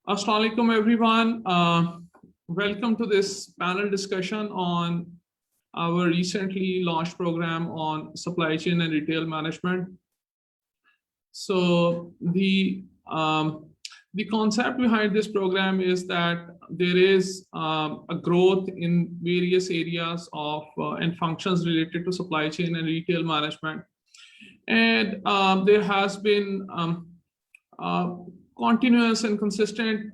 Assalamu alaikum everyone. Welcome to this panel discussion on our recently launched program on supply chain and retail management. So the concept behind this program is that there is a growth in various areas of and functions related to supply chain and retail management, and there has been continuous and consistent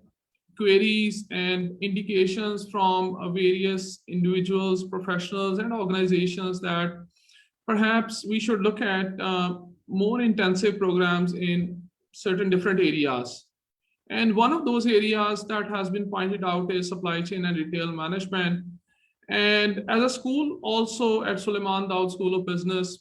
queries and indications from various individuals, professionals, and organizations that perhaps we should look at more intensive programs in certain different areas. And one of those areas that has been pointed out is supply chain and retail management. And as a school, also at Suleiman Daud School of Business,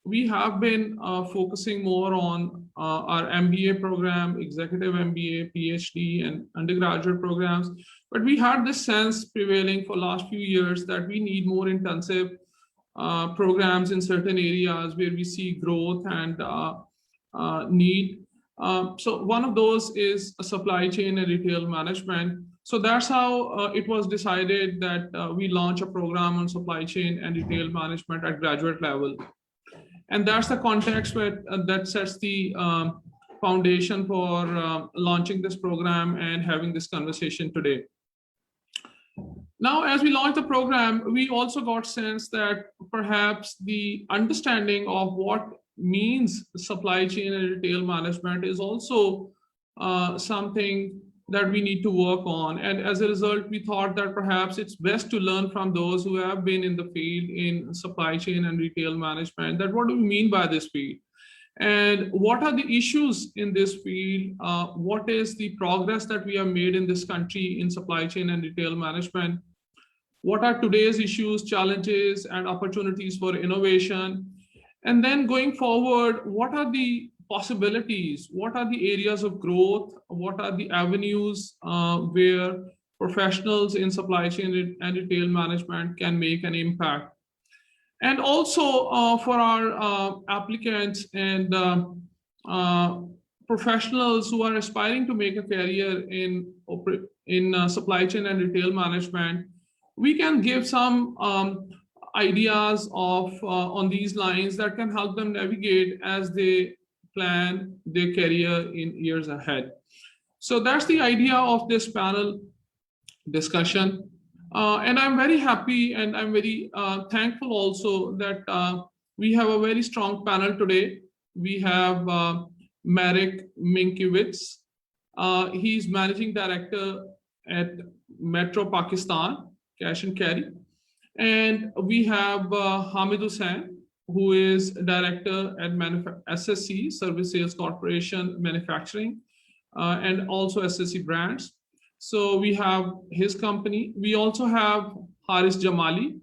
we have been focusing more on our MBA program, executive MBA, PhD, and undergraduate programs. But we had this sense prevailing for last few years that we need more intensive programs in certain areas where we see growth and need. So one of those is supply chain and retail management. So that's how it was decided that we launch a program on supply chain and retail management at graduate level. And that's the context where that sets the foundation for launching this program and having this conversation today. Now, as we launch the program, we also got sense that perhaps the understanding of what means supply chain and retail management is also something that we need to work on. And as a result, we thought that perhaps it's best to learn from those who have been in the field in supply chain and retail management, that what do we mean by this field? And what are the issues in this field? What is the progress that we have made in this country in supply chain and retail management? What are today's issues, challenges, and opportunities for innovation? And then going forward, what are the possibilities? What are the areas of growth? What are the avenues where professionals in supply chain and retail management can make an impact? And also for our applicants and professionals who are aspiring to make a career in supply chain and retail management, we can give some ideas of on these lines that can help them navigate as they plan their career in years ahead. So that's the idea of this panel discussion. And I'm very happy and I'm very thankful also that we have a very strong panel today. We have Marek Minkiewicz. He's managing director at Metro Pakistan, Cash and Carry. And we have Hamid Hussain, who is director at SSC, Service Sales Corporation Manufacturing, and also SSC Brands. So we have his company. We also have Haris Jamali,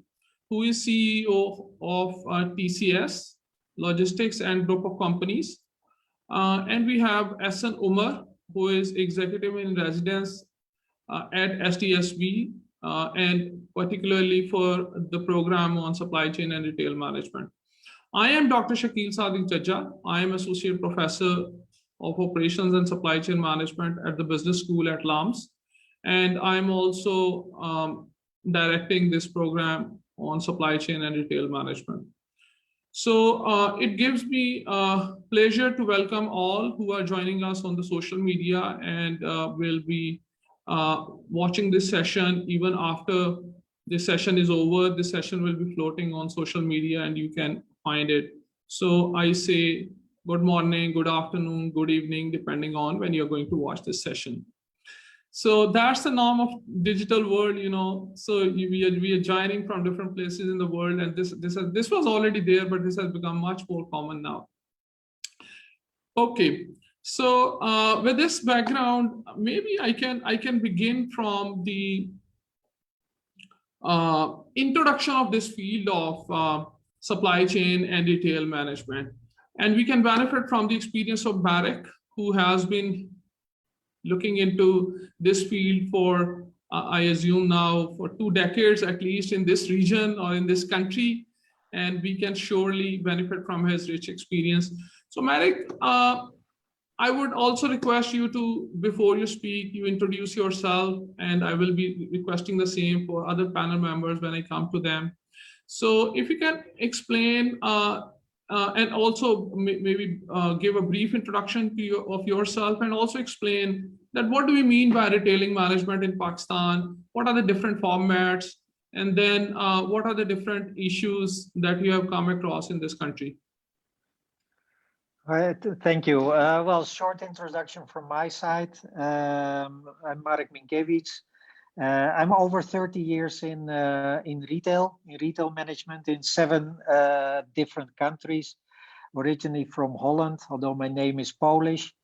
who is CEO of TCS Logistics and Group of Companies. And we have Ehsan Umar, who is executive in residence at SDSB, and particularly for the program on supply chain and retail management. I am Dr. Shakil Sadiq Jajja. I am Associate Professor of Operations and Supply Chain Management at the Business School at LAMS. And I'm also directing this program on supply chain and retail management. So it gives me pleasure to welcome all who are joining us on the social media and will be watching this session even after this session is over. This session will be floating on social media and you can find it. So I say good morning, good afternoon, good evening, depending on when you're going to watch this session. So that's the norm of digital world, you know. So we are joining from different places in the world, and this was already there, but this has become much more common now. Okay, so with this background, maybe I can begin from the introduction of this field of supply chain and retail management, and we can benefit from the experience of Marek, who has been looking into this field for, I assume now, for 2 decades, at least in this region or in this country, and we can surely benefit from his rich experience. So Marek, I would also request you to, before you speak, you introduce yourself, and I will be requesting the same for other panel members when I come to them. So if you can explain and also maybe give a brief introduction to of yourself, and also explain that what do we mean by retailing management in Pakistan, what are the different formats, and then what are the different issues that you have come across in this country. Thank you. Well, short introduction from my side. I'm Marek Minkiewicz. I'm over 30 years in retail management in 7 different countries. Originally from Holland, although my name is Polish.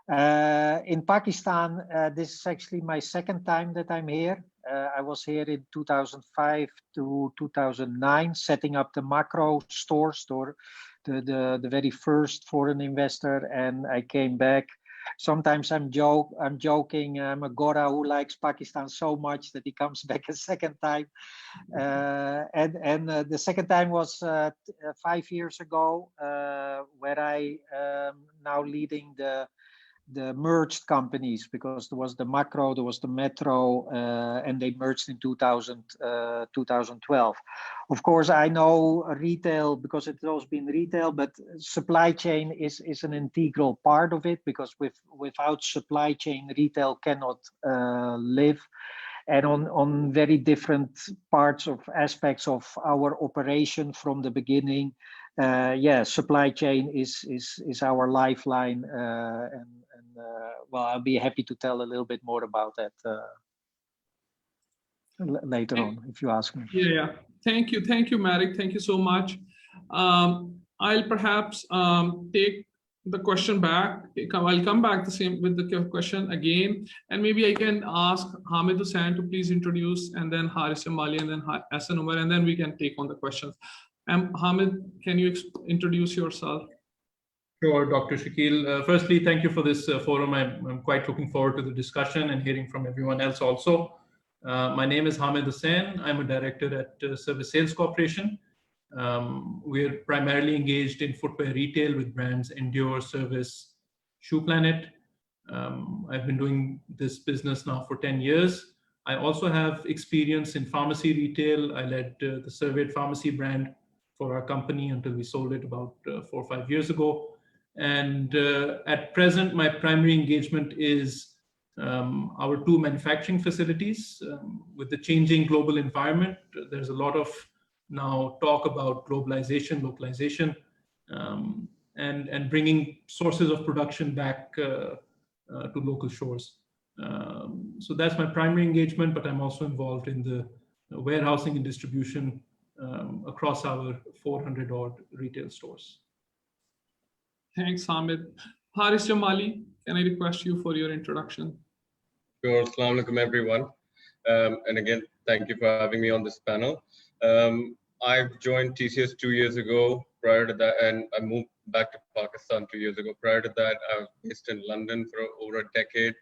In Pakistan, this is actually my second time that I'm here. I was here in 2005 to 2009, setting up the macro store, the very first foreign investor, and I came back. Sometimes I'm joking. I'm a Gora who likes Pakistan so much that he comes back a second time. And the second time was 5 years ago, where I now leading the merged companies, because there was the macro, there was the metro, and they merged in 2012. Of course, I know retail because it's always been retail, but supply chain is an integral part of it, because without supply chain, retail cannot live. And on very different parts of aspects of our operation from the beginning, supply chain is our lifeline, well, I'll be happy to tell a little bit more about that later on, if you ask me. Yeah. Thank you, Marek. Thank you so much. I'll perhaps take the question back. I'll come back with the question again, and maybe I can ask Hamid Hussain to please introduce, and then Haris Jamali, and then Hassan Umar, and then we can take on the questions. Hamid, can you introduce yourself? Sure, Dr. Shakil. Firstly, thank you for this forum. I'm quite looking forward to the discussion and hearing from everyone else also. My name is Hamid Hussain. I'm a director at Service Sales Corporation. We're primarily engaged in footwear retail with brands Endure, Service, Shoe Planet. I've been doing this business now for 10 years. I also have experience in pharmacy retail. I led the Surveyed Pharmacy brand for our company until we sold it about 4 or 5 years ago. And at present, my primary engagement is our 2 manufacturing facilities. With the changing global environment, there's a lot of now talk about globalization, localization, and bringing sources of production back to local shores. So that's my primary engagement, but I'm also involved in the warehousing and distribution across our 400 odd retail stores. Thanks, Hamid. Haris Jamali, can I request you for your introduction? Sure. Assalamu alaikum, everyone. And again, thank you for having me on this panel. I've joined TCS 2 years ago. Prior to that, and I moved back to Pakistan 2 years ago. Prior to that, I was based in London for over a decade,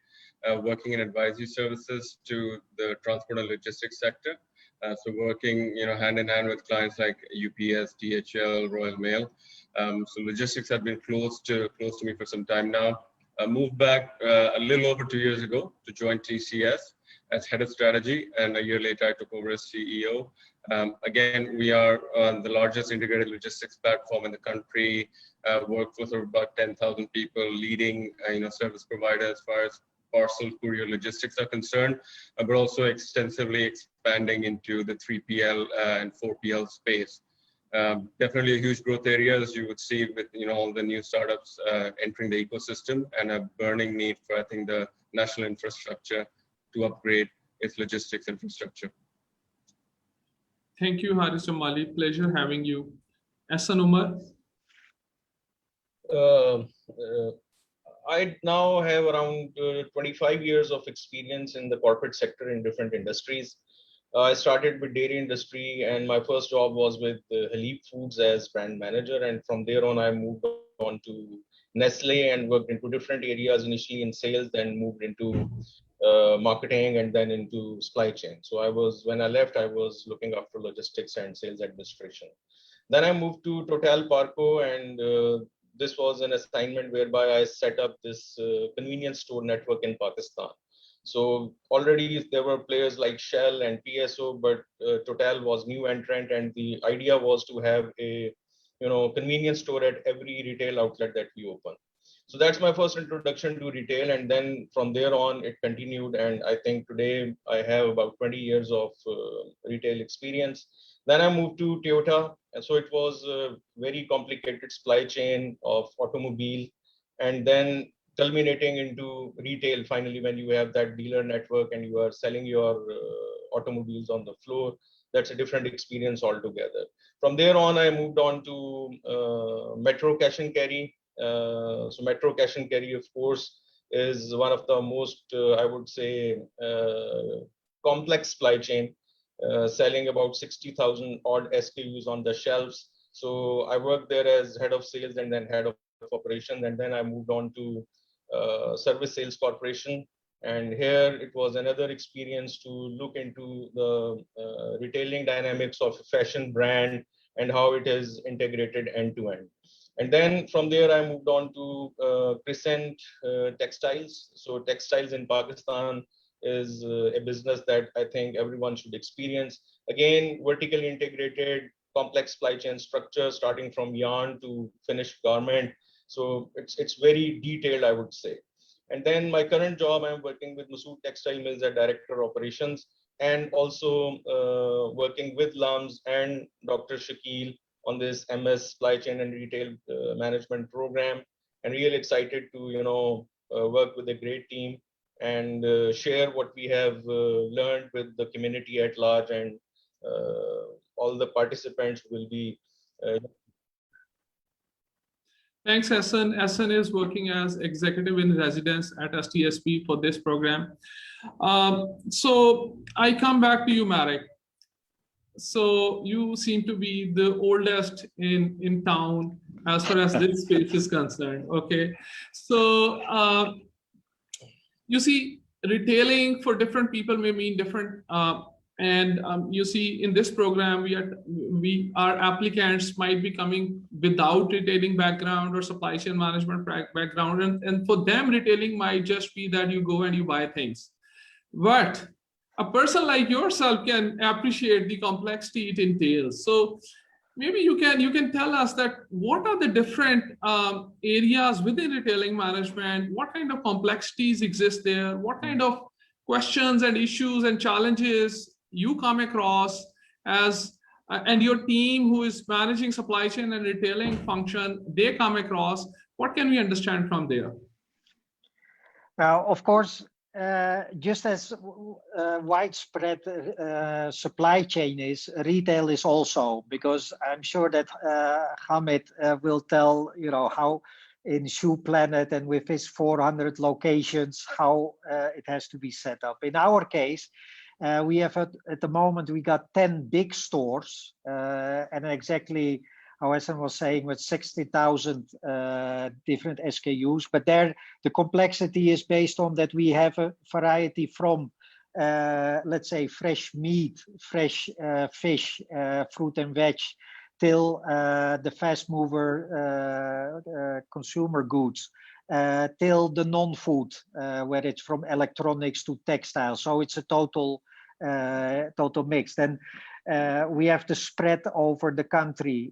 working in advisory services to the transport and logistics sector. So working, hand in hand with clients like UPS, DHL, Royal Mail. So logistics have been close to me for some time now. I moved back a little over 2 years ago to join TCS as head of strategy, and a year later I took over as CEO. Again, we are the largest integrated logistics platform in the country. Workforce of about 10,000 people, leading service provider as far as parcel courier logistics are concerned, but also extensively expanding into the 3PL and 4PL space. Definitely a huge growth area, as you would see with all the new startups entering the ecosystem, and a burning need for, I think, the national infrastructure to upgrade its logistics infrastructure. Thank you, Haris Jamali. Pleasure having you. Hassan Umar. I now have around 25 years of experience in the corporate sector in different industries. I started with dairy industry, and my first job was with Halib Foods as brand manager. And from there on, I moved on to Nestle and worked into different areas, initially in sales, then moved into marketing, and then into supply chain. So when I left, I was looking after logistics and sales administration. Then I moved to Total Parco, and this was an assignment whereby I set up this convenience store network in Pakistan. So already there were players like Shell and PSO, but Total was new entrant, and the idea was to have a convenience store at every retail outlet that we open. So that's my first introduction to retail, and then from there on it continued, and I think today I have about 20 years of retail experience. Then I moved to Toyota, and so it was a very complicated supply chain of automobile, and then culminating into retail finally when you have that dealer network and you are selling your automobiles on the floor. That's a different experience altogether. From there on, I moved on to Metro Cash and Carry. So Metro Cash and Carry, of course, is one of the most, I would say, complex supply chain, selling about 60,000 odd SKUs on the shelves. So I worked there as head of sales and then head of operations, and then I moved on to Service Sales Corporation. And here it was another experience to look into the retailing dynamics of a fashion brand and how it is integrated end to end. And then from there, I moved on to Crescent Textiles. So textiles in Pakistan is a business that I think everyone should experience. Again, vertically integrated, complex supply chain structure, starting from yarn to finished garment. So it's very detailed, I would say. And then my current job, I'm working with Masood Textile Mills as Director of Operations, and also working with LUMS and Dr. Shakil on this MS Supply Chain and Retail Management Program. And really excited to work with a great team and share what we have learned with the community at large, and all the participants will be. Thanks, Hassan. Hassan is working as executive in residence at SDSB for this program. So I come back to you, Marek. So you seem to be the oldest in town as far as this space is concerned. Okay, so you see, retailing for different people may mean different. And you see, in this program, our applicants might be coming without retailing background or supply chain management background, and for them, retailing might just be that you go and you buy things. But a person like yourself can appreciate the complexity it entails. So maybe you can tell us that what are the different areas within retailing management? What kind of complexities exist there? What kind of questions and issues and challenges you come across as and your team who is managing supply chain and retailing function, they come across? What can we understand from there? Now, of course, just as widespread supply chain is, retail is also, because I'm sure that Hamid will tell how in Shoe Planet and with his 400 locations, how it has to be set up. In our case, we have at the moment, we got 10 big stores, and exactly how Hassan was saying, with 60,000 different SKUs. But there, the complexity is based on that we have a variety from, let's say, fresh meat, fresh fish, fruit and veg, till the fast mover consumer goods, till the non-food, where it's from electronics to textile. So it's a total mix. Then we have the spread over the country.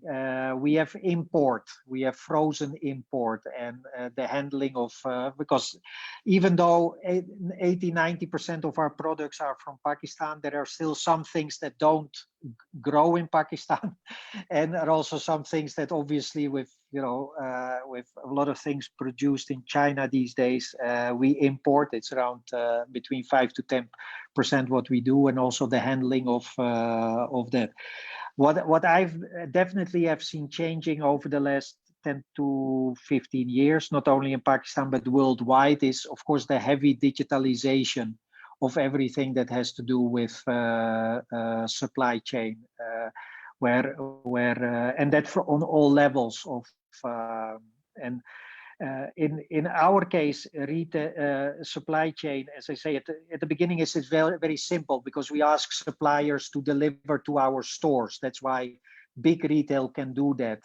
We have import, we have frozen import, and the handling of, because even though 80–90% of our products are from Pakistan, there are still some things that don't grow in Pakistan, and there are also some things that obviously with with a lot of things produced in China these days, we import. It's around between 5 to 10% what we do, and also the handling of that. What I've definitely have seen changing over the last 10 to 15 years, not only in Pakistan but worldwide, is of course the heavy digitalization of everything that has to do with supply chain, and that on all levels of in our case, retail supply chain, as I say at the beginning, is very, very simple, because we ask suppliers to deliver to our stores. That's why big retail can do that.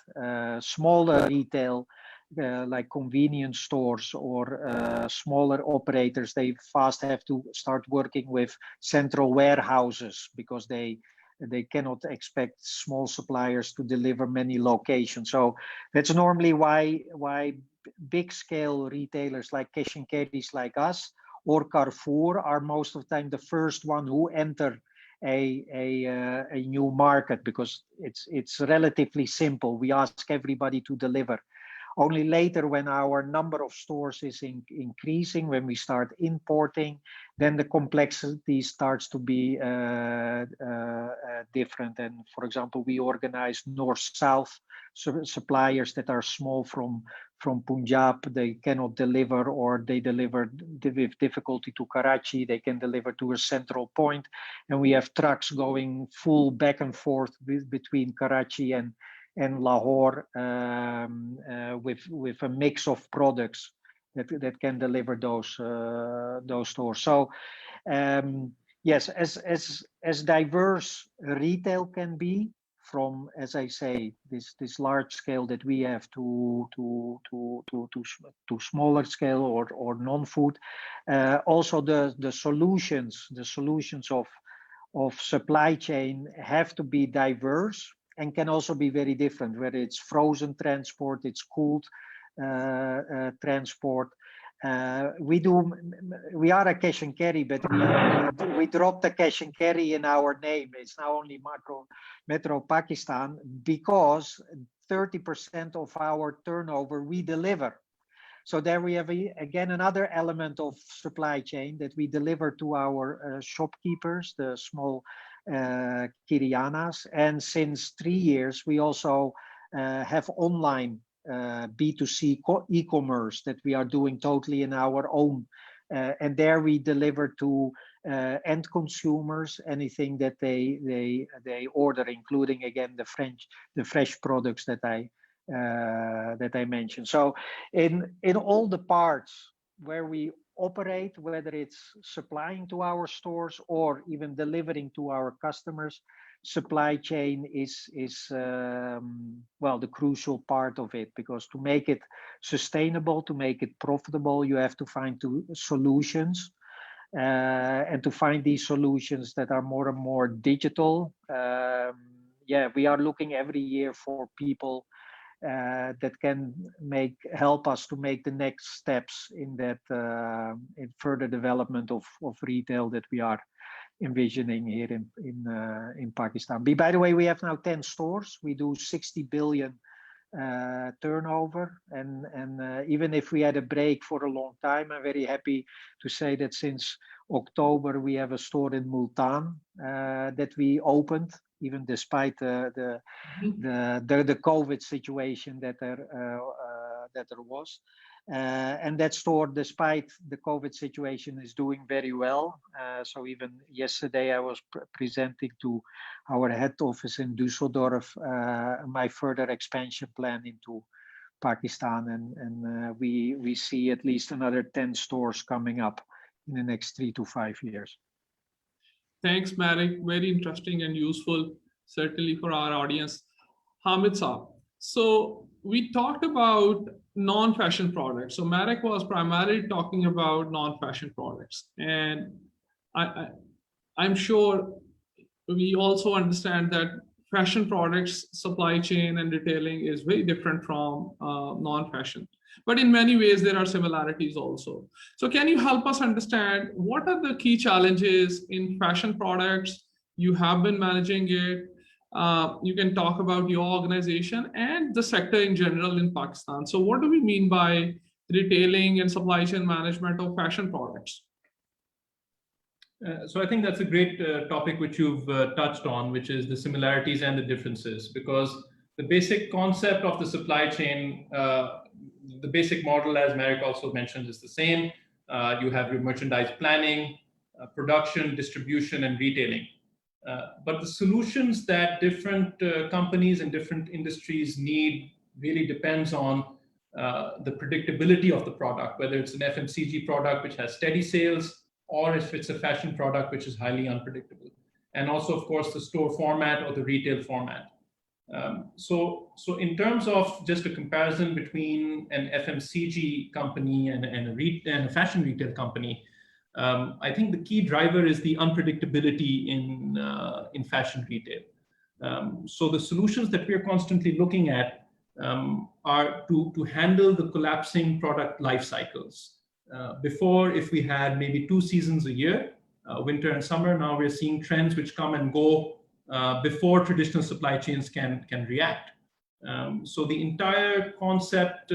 Smaller retail, like convenience stores or smaller operators, they fast have to start working with central warehouses because they cannot expect small suppliers to deliver many locations. So that's normally why big scale retailers like cash and carries like us or Carrefour are most of the time the first one who enter a new market, because it's relatively simple. We ask everybody to deliver. Only later, when our number of stores is increasing, when we start importing, then the complexity starts to be different. And for example, we organize north-south suppliers that are small from Punjab. They cannot deliver, or they deliver with difficulty to Karachi. They can deliver to a central point, and we have trucks going full back and forth between Karachi and Lahore with a mix of products that can deliver those stores. So yes, as diverse retail can be, from, as I say, this large scale that we have to smaller scale or non-food. Also the solutions of supply chain have to be diverse and can also be very different, whether it's frozen transport, it's cooled transport. We are a cash and carry, but we dropped the cash and carry in our name. It's now only Metro Pakistan, because 30% of our turnover we deliver. So there we have again another element of supply chain, that we deliver to our shopkeepers, the small kiryanas. And since 3 years, we also have online B2C e-commerce that we are doing totally in our own. And there we deliver to end consumers anything that they order, including again the fresh products that I mentioned. So in all the parts where we operate, whether it's supplying to our stores or even delivering to our customers, supply chain is well, the crucial part of it, because to make it sustainable, to make it profitable, you have to find solutions, and to find these solutions that are more and more digital. Yeah, we are looking every year for people that can help us to make the next steps in that in further development of retail that we are envisioning here in Pakistan. By the way, we have now 10 stores. We do 60 billion turnover, and even if we had a break for a long time, I'm very happy to say that since October we have a store in Multan that we opened, even despite the COVID situation that there was. And that store, despite the COVID situation, is doing very well. So even yesterday I was presenting to our head office in Düsseldorf my further expansion plan into Pakistan, and we see at least another 10 stores coming up in the next 3 to 5 years. Thanks, Marek. Very interesting and useful, certainly for our audience. Hamid Saab. So we talked about non-fashion products. So Marek was primarily talking about non-fashion products. And I'm sure we also understand that fashion products, supply chain and retailing is very different from non-fashion. But in many ways, there are similarities also. So can you help us understand what are the key challenges in fashion products? You have been managing it. You can talk about your organization and the sector in general in Pakistan. So what do we mean by retailing and supply chain management of fashion products? So I think that's a great topic which you've touched on, which is the similarities and the differences, because the basic concept of the supply chain, the basic model, as Marek also mentioned, is the same. You have your merchandise planning, production, distribution, and retailing. But the solutions that different companies and different industries need really depends on the predictability of the product, whether it's an FMCG product which has steady sales, or if it's a fashion product which is highly unpredictable. And also, of course, the store format or the retail format. So in terms of just a comparison between an FMCG company and a fashion retail company, I think the key driver is the unpredictability in fashion retail. So the solutions that we are constantly looking at are to handle the collapsing product life cycles. Before, if we had maybe 2 seasons a year, winter and summer, now we're seeing trends which come and go before traditional supply chains can react. So the entire concept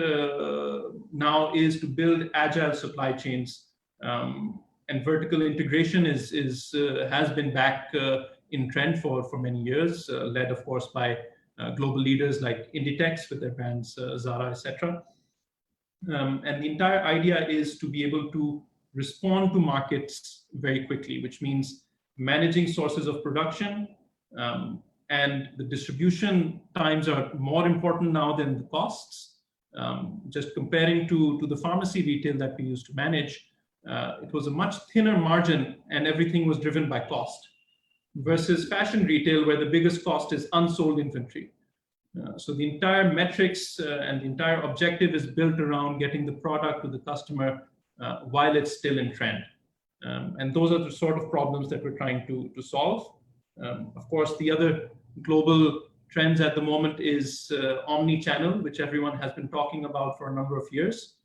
now is to build agile supply chains, and vertical integration has been back in trend for many years, led of course by global leaders like Inditex with their brands Zara, etc. And the entire idea is to be able to respond to markets very quickly, which means managing sources of production, and the distribution times are more important now than the costs. Just comparing to the pharmacy retail that we used to manage, it was a much thinner margin and everything was driven by cost, versus fashion retail where the biggest cost is unsold inventory. So the entire metrics and the entire objective is built around getting the product to the customer while it's still in trend. And those are the sort of problems that we're trying to solve. Of course, the other global trends at the moment is omni-channel, which everyone has been talking about for a number of years.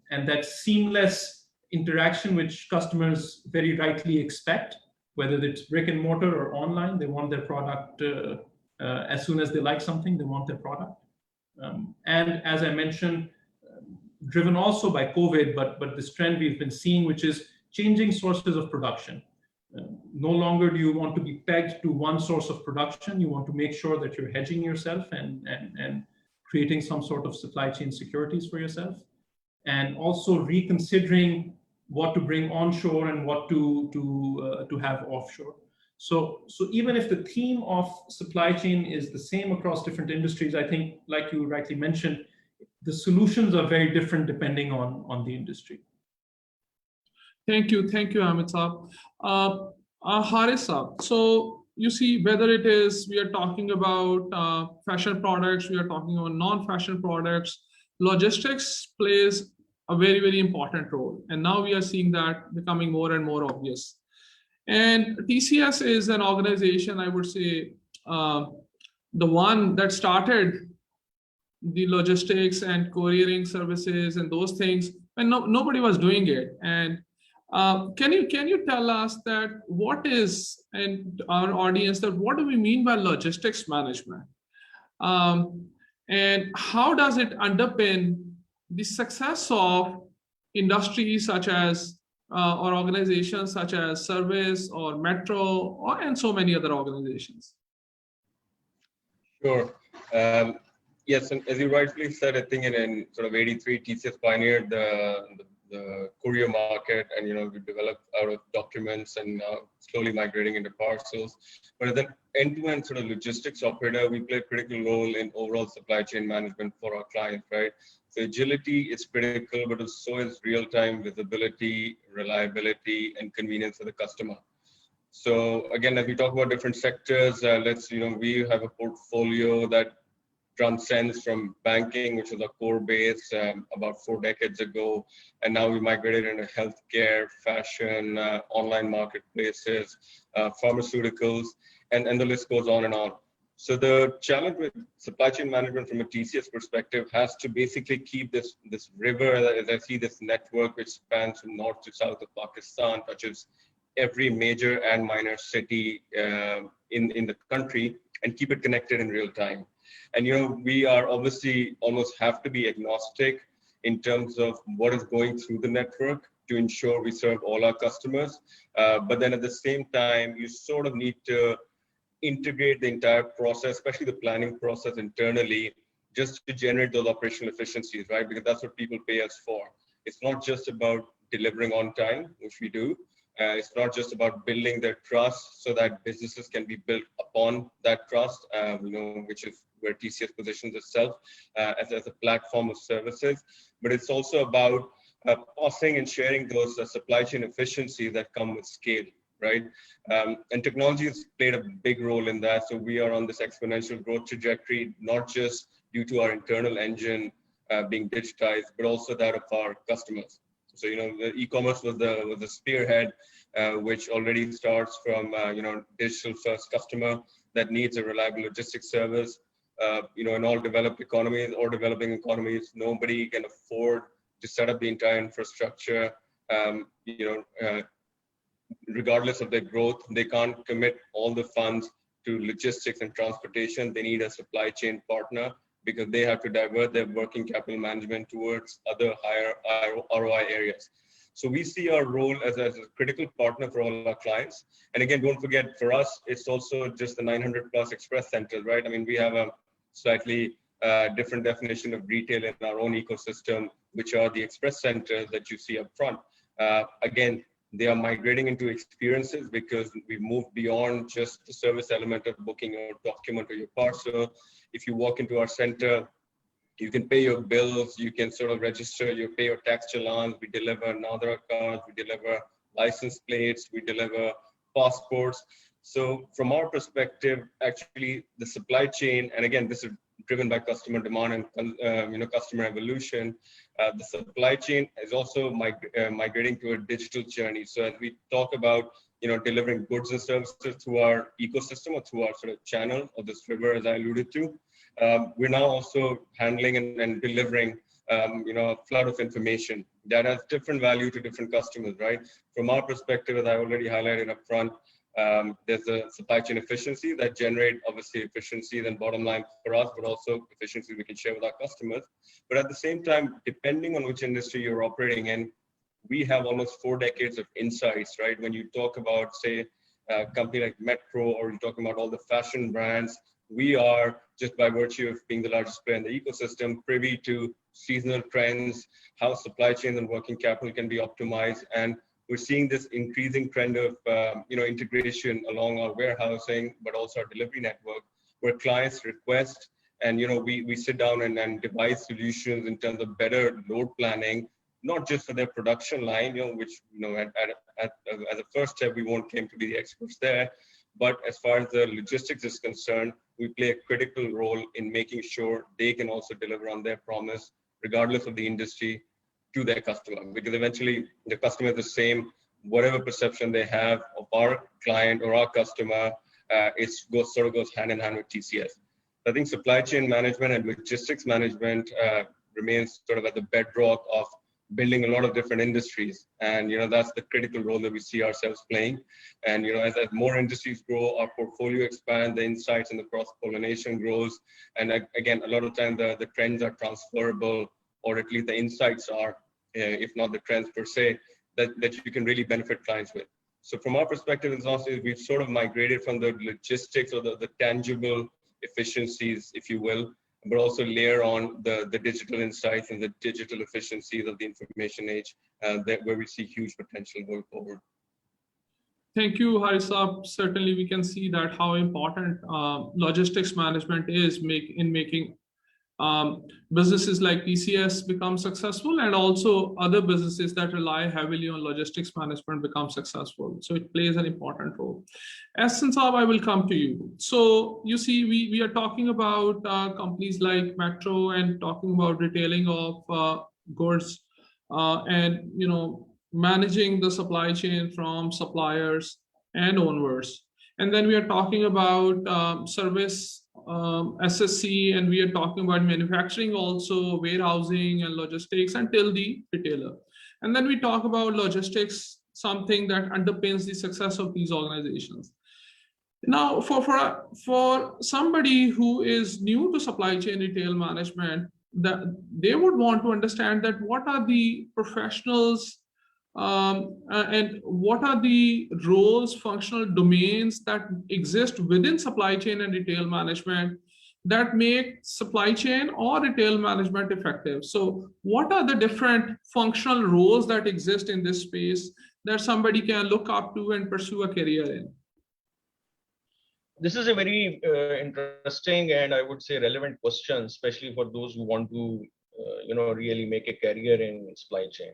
And that seamless interaction which customers very rightly expect, whether it's brick and mortar or online, they want their product as soon as they like something, they want their product. And as I mentioned, driven also by COVID, but this trend we've been seeing, which is changing sources of production. No longer do you want to be pegged to one source of production. You want to make sure that you're hedging yourself and creating some sort of supply chain securities for yourself. And also reconsidering what to bring onshore and what to have offshore. So even if the theme of supply chain is the same across different industries, I think, like you rightly mentioned, the solutions are very different depending on the industry. Thank you, Amitabh. Harisa, so you see, whether it is we are talking about fashion products, we are talking about non-fashion products, logistics plays a very, very important role. And now we are seeing that becoming more and more obvious. And TCS is an organization, I would say, the one that started the logistics and couriering services and those things, and nobody was doing it. And can you tell us that what is, and our audience, that what do we mean by logistics management? And how does it underpin the success of industries such as or organizations such as Service or Metro and so many other organizations? Sure. Yes, and as you rightfully said, I think in sort of 83, TCS pioneered the courier market, and we developed out of documents and now slowly migrating into parcels. But as an end-to-end sort of logistics operator, we play a critical role in overall supply chain management for our clients, right? So agility is critical, but so is real-time visibility, reliability, and convenience for the customer. So again, as we talk about different sectors, we have a portfolio that transcends from banking, which was our core base about 4 decades ago, and now we migrated into healthcare, fashion, online marketplaces, pharmaceuticals, and the list goes on and on. So the challenge with supply chain management from a TCS perspective has to basically keep this river, as I see this network which spans from north to south of Pakistan, touches every major and minor city in the country, and keep it connected in real time. And we are obviously almost have to be agnostic in terms of what is going through the network to ensure we serve all our customers. But then at the same time, you sort of need to integrate the entire process, especially the planning process internally, just to generate those operational efficiencies, right? Because that's what people pay us for. It's not just about delivering on time, which we do. It's not just about building their trust so that businesses can be built upon that trust, which is where TCS positions itself as a platform of services. But it's also about passing and sharing those supply chain efficiencies that come with scale, right? And technology has played a big role in that. So we are on this exponential growth trajectory, not just due to our internal engine being digitized, but also that of our customers. So, you know, the e-commerce was the spearhead, which already starts from, you know, digital first customer that needs a reliable logistics service. You know, in all developed economies or developing economies, nobody can afford to set up the entire infrastructure, you know, regardless of their growth. They can't commit all the funds to logistics and transportation. They need a supply chain partner because they have to divert their working capital management towards other higher ROI areas. So we see our role as a critical partner for all our clients. And again, don't forget, for us, it's also just the 900 plus express centers, right? I mean, we have a slightly different definition of retail in our own ecosystem, which are the express centers that you see up front. Again, they are migrating into experiences because we've moved beyond just the service element of booking your document or your parcel. If you walk into our center, you can pay your bills, you can sort of register, you pay your tax challans, we deliver Nadra cards, we deliver license plates, we deliver passports. So from our perspective, actually the supply chain, and again, this is driven by customer demand and you know, customer evolution, the supply chain is also migrating to a digital journey. So as we talk about, you know, delivering goods and services through our ecosystem or through our sort of channel or this river, as I alluded to, we're now also handling and delivering, you know, a flood of information that has different value to different customers, right? From our perspective, as I already highlighted up front, there's a supply chain efficiency that generate obviously efficiencies and bottom line for us, but also efficiencies we can share with our customers. But at the same time, depending on which industry you're operating in, we have almost 4 decades of insights, right? When you talk about, say, a company like Metro, or you're talking about all the fashion brands, we are, just by virtue of being the largest player in the ecosystem, privy to seasonal trends, how supply chains and working capital can be optimized. And we're seeing this increasing trend of you know, integration along our warehousing, but also our delivery network, where clients request, and you know, we sit down and devise solutions in terms of better load planning, not just for their production line, you know, which, you know, as a first step, we won't claim to be the experts there. But as far as the logistics is concerned, we play a critical role in making sure they can also deliver on their promise, regardless of the industry, to their customer. Because eventually the customer is the same, whatever perception they have of our client or our customer, it sort of goes hand in hand with TCS. I think supply chain management and logistics management remains sort of at the bedrock of building a lot of different industries. And, you know, that's the critical role that we see ourselves playing. And, you know, as more industries grow, our portfolio expands, the insights and the cross-pollination grows. And again, a lot of times the trends are transferable, or at least the insights are, if not the trends per se, that you can really benefit clients with. So from our perspective, it's also, we've sort of migrated from the logistics or the tangible efficiencies, if you will, but also layer on the digital insights and the digital efficiencies of the information age, where we see huge potential going forward. Thank you, Harisa. Certainly, we can see that how important logistics management is in making businesses like TCS become successful, and also other businesses that rely heavily on logistics management become successful. So it plays an important role. Ahsan Saab, I will come to you. So you see, we are talking about companies like Metro and talking about retailing of goods and, you know, managing the supply chain from suppliers and onwards. And then we are talking about service SSC, and we are talking about manufacturing also, warehousing and logistics until the retailer. And then we talk about logistics, something that underpins the success of these organizations. Now, for somebody who is new to supply chain retail management, that they would want to understand that what are the professionals and what are the roles, functional domains that exist within supply chain and retail management that make supply chain or retail management effective. So what are the different functional roles that exist in this space that somebody can look up to and pursue a career in? This is a very interesting and I would say relevant question, especially for those who want to, you know, really make a career in supply chain.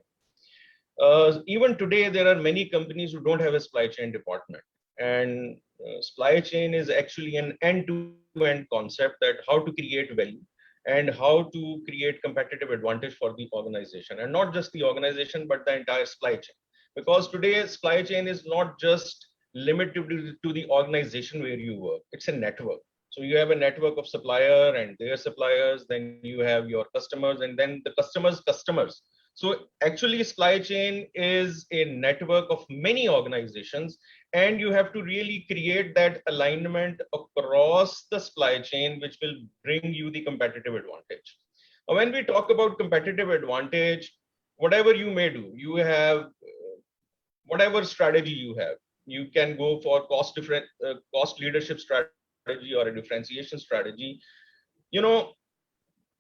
Even today, there are many companies who don't have a supply chain department. And supply chain is actually an end-to-end concept, that how to create value and how to create competitive advantage for the organization, and not just the organization, but the entire supply chain. Because today, supply chain is not just limited to the organization where you work, it's a network. So you have a network of supplier and their suppliers, then you have your customers, and then the customers' customers. So actually, supply chain is a network of many organizations, and you have to really create that alignment across the supply chain, which will bring you the competitive advantage. When we talk about competitive advantage, whatever you may do, you have whatever strategy you have, you can go for cost leadership strategy or a differentiation strategy. You know,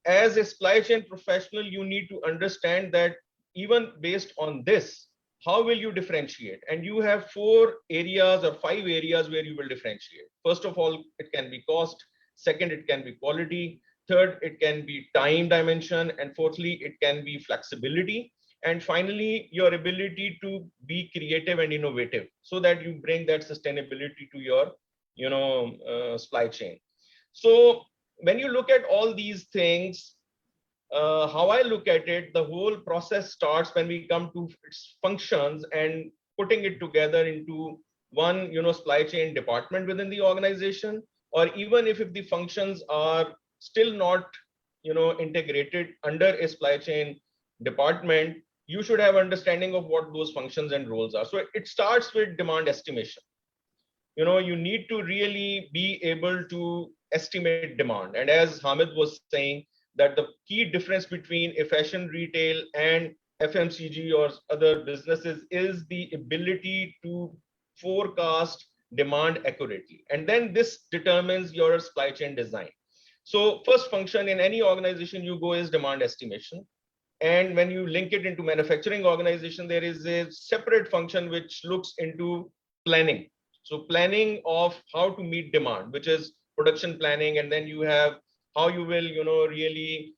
as a supply chain professional, you need to understand that even based on this, how will you differentiate? And you have 4 areas or 5 areas where you will differentiate. First of all, it can be cost. Second, it can be quality. Third, it can be time dimension. And fourthly, it can be flexibility. And finally, your ability to be creative and innovative, so that you bring that sustainability to your, supply chain. So when you look at all these things, how I look at it, the whole process starts when we come to its functions and putting it together into one, supply chain department within the organization. Or even if the functions are still not, integrated under a supply chain department, you should have understanding of what those functions and roles are. So it starts with demand estimation. You need to really be able to estimate demand. And as Hamid was saying, that the key difference between a fashion retail and FMCG or other businesses is the ability to forecast demand accurately. And then this determines your supply chain design. So first function in any organization you go is demand estimation. And when you link it into manufacturing organization, there is a separate function which looks into planning. So planning of how to meet demand, which is production planning. And then you have how you will, really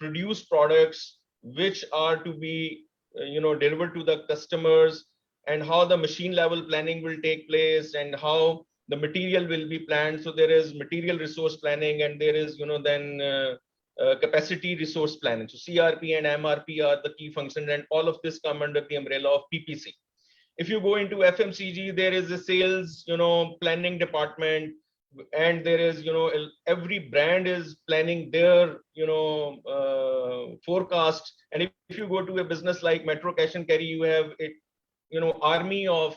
produce products which are to be, delivered to the customers, and how the machine level planning will take place, and how the material will be planned. So there is material resource planning, and there is, then capacity resource planning. So CRP and MRP are the key functions, and all of this come under the umbrella of PPC. If you go into FMCG, there is a sales, planning department, and there is, every brand is planning their, forecast. And if you go to a business like Metro Cash and Carry, you have a, army of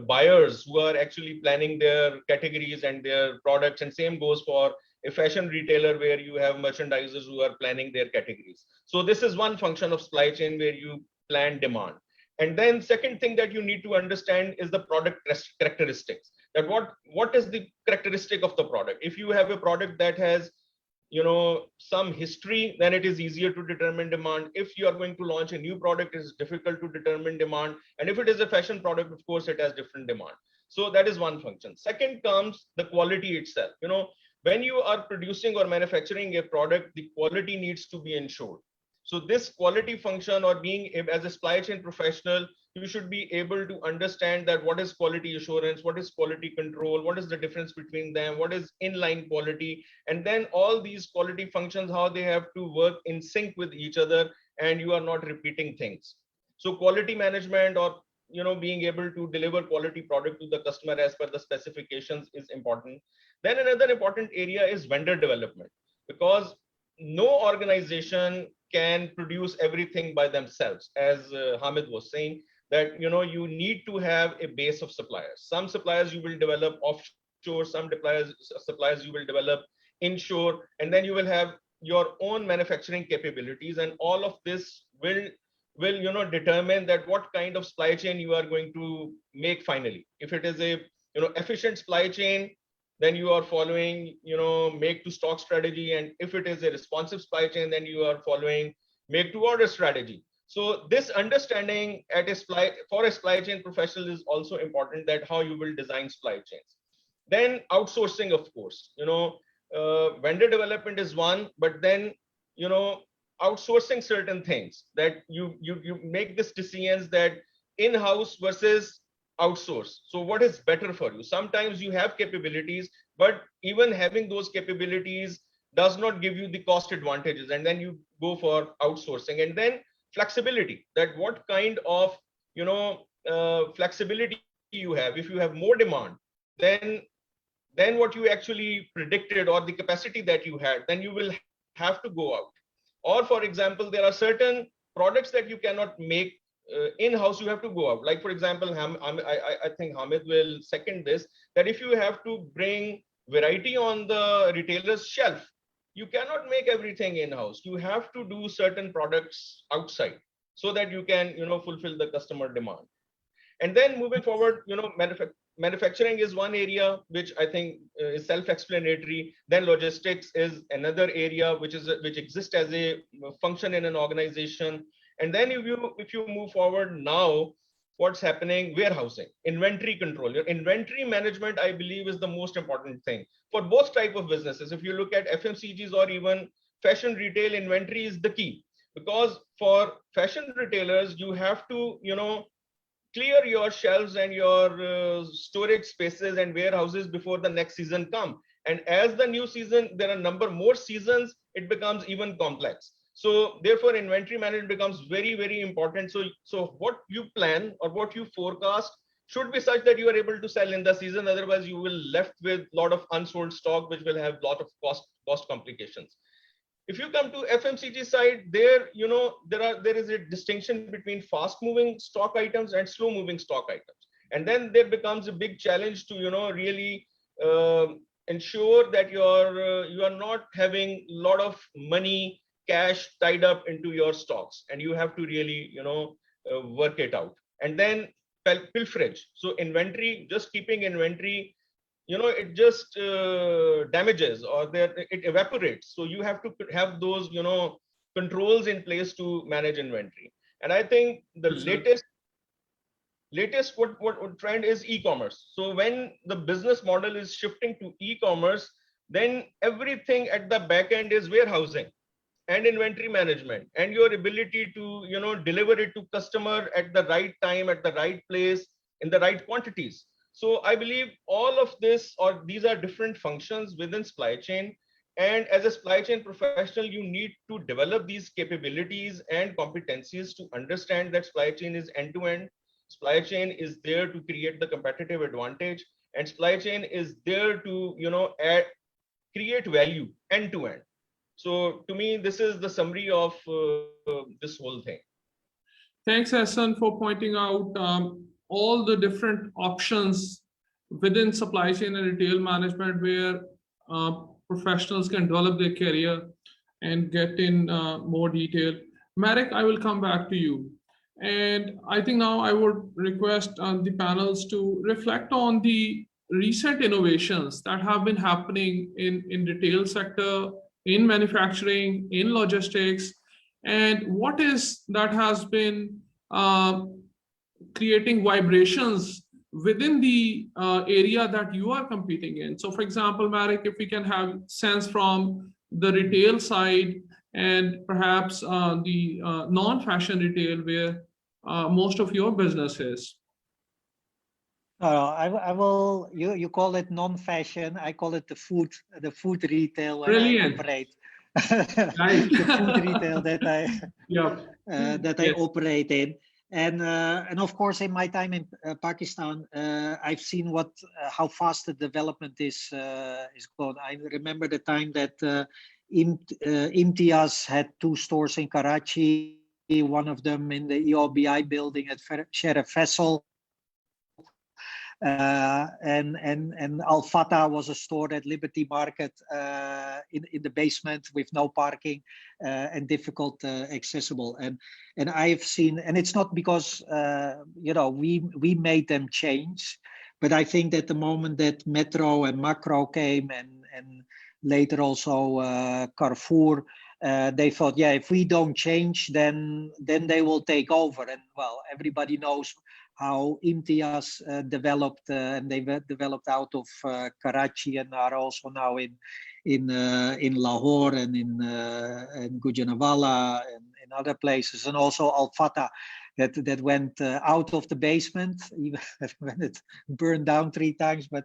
buyers who are actually planning their categories and their products. And same goes for a fashion retailer, where you have merchandisers who are planning their categories. So this is one function of supply chain where you plan demand. And then second thing that you need to understand is the product characteristics. That what is the characteristic of the product? If you have a product that has, some history, then it is easier to determine demand. If you are going to launch a new product, it is difficult to determine demand. And if it is a fashion product, of course, it has different demand. So that is one function. Second comes the quality itself. When you are producing or manufacturing a product, the quality needs to be ensured. So this quality function, or being as a supply chain professional, you should be able to understand that what is quality assurance, what is quality control, what is the difference between them, what is inline quality, and then all these quality functions, how they have to work in sync with each other, and you are not repeating things. So quality management, or being able to deliver quality product to the customer as per the specifications, is important. Then another important area is vendor development, because no organization can produce everything by themselves. As Hamid was saying, that you need to have a base of suppliers. Some suppliers you will develop offshore, some suppliers you will develop inshore, and then you will have your own manufacturing capabilities. And all of this will determine that what kind of supply chain you are going to make finally. If it is a efficient supply chain, then you are following make to stock strategy. And if it is a responsive supply chain, then you are following make to order strategy. So this understanding for a supply chain professional is also important, that how you will design supply chains. Then outsourcing, of course, vendor development is one, but then outsourcing certain things, that you make this decisions that in-house versus outsource. So what is better for you? Sometimes you have capabilities, but even having those capabilities does not give you the cost advantages, and then you go for outsourcing. And then flexibility, that what kind of flexibility you have. If you have more demand than what you actually predicted, or the capacity that you had, then you will have to go out. Or for example, there are certain products that you cannot make in-house, you have to go out. Like for example, I think Hamid will second this, that if you have to bring variety on the retailer's shelf, you cannot make everything in-house. You have to do certain products outside so that you can fulfill the customer demand. And then moving forward, manufacturing is one area which I think is self-explanatory. Then logistics is another area which exists as a function in an organization. And then if you move forward now, what's happening? Warehousing, inventory control. Your inventory management, I believe, is the most important thing for both type of businesses. If you look at FMCGs or even fashion retail, inventory is the key, because for fashion retailers, you have to clear your shelves and your storage spaces and warehouses before the next season come. And as the new season, there are more seasons, it becomes even complex. So therefore, inventory management becomes very, very important. So what you plan or what you forecast should be such that you are able to sell in the season. Otherwise, you will left with a lot of unsold stock, which will have a lot of cost complications. If you come to FMCG side, there is a distinction between fast moving stock items and slow moving stock items. And then there becomes a big challenge to really ensure that you are not having a lot of money, cash tied up into your stocks, and you have to really work it out. And then pilferage. So inventory, just keeping inventory, it just damages, or it evaporates. So you have to have those controls in place to manage inventory. And I think the latest what trend is e-commerce. So when the business model is shifting to e-commerce, then everything at the back end is warehousing and inventory management, and your ability to deliver it to customer at the right time, at the right place, in the right quantities. So I believe all of this, or these are different functions within supply chain. And as a supply chain professional, you need to develop these capabilities and competencies to understand that supply chain is end-to-end. Supply chain is there to create the competitive advantage, and supply chain is there to create value end-to-end. So to me, this is the summary of this whole thing. Thanks, Hassan, for pointing out all the different options within supply chain and retail management where professionals can develop their career and get in more detail. Marek, I will come back to you. And I think now I would request the panels to reflect on the recent innovations that have been happening in retail sector, in manufacturing, in logistics, and what is that has been creating vibrations within the area that you are competing in. So for example, Marek, if we can have sense from the retail side and perhaps the non-fashion retail where most of your business is. I will. You call it non-fashion. I call it the food retail. Brilliant. I operate. Right. The food retail that I I operate in. And of course, in my time in Pakistan, I've seen how fast the development is going. I remember the time that Imtiaz had 2 stores in Karachi, one of them in the EOBI building at Sheriff Faisal. And Al Fatah was a store at Liberty Market in the basement with no parking and difficult accessible. And I've seen, and it's not because we made them change, but I think that the moment that Metro and Macro came and later also Carrefour, they thought, yeah, if we don't change, then they will take over. And well, everybody knows how Imtiaz developed, and they developed out of Karachi and are also now in in Lahore and in Gujranwala and in other places, and also Al Fatah that went out of the basement, even when it burned down 3 times, but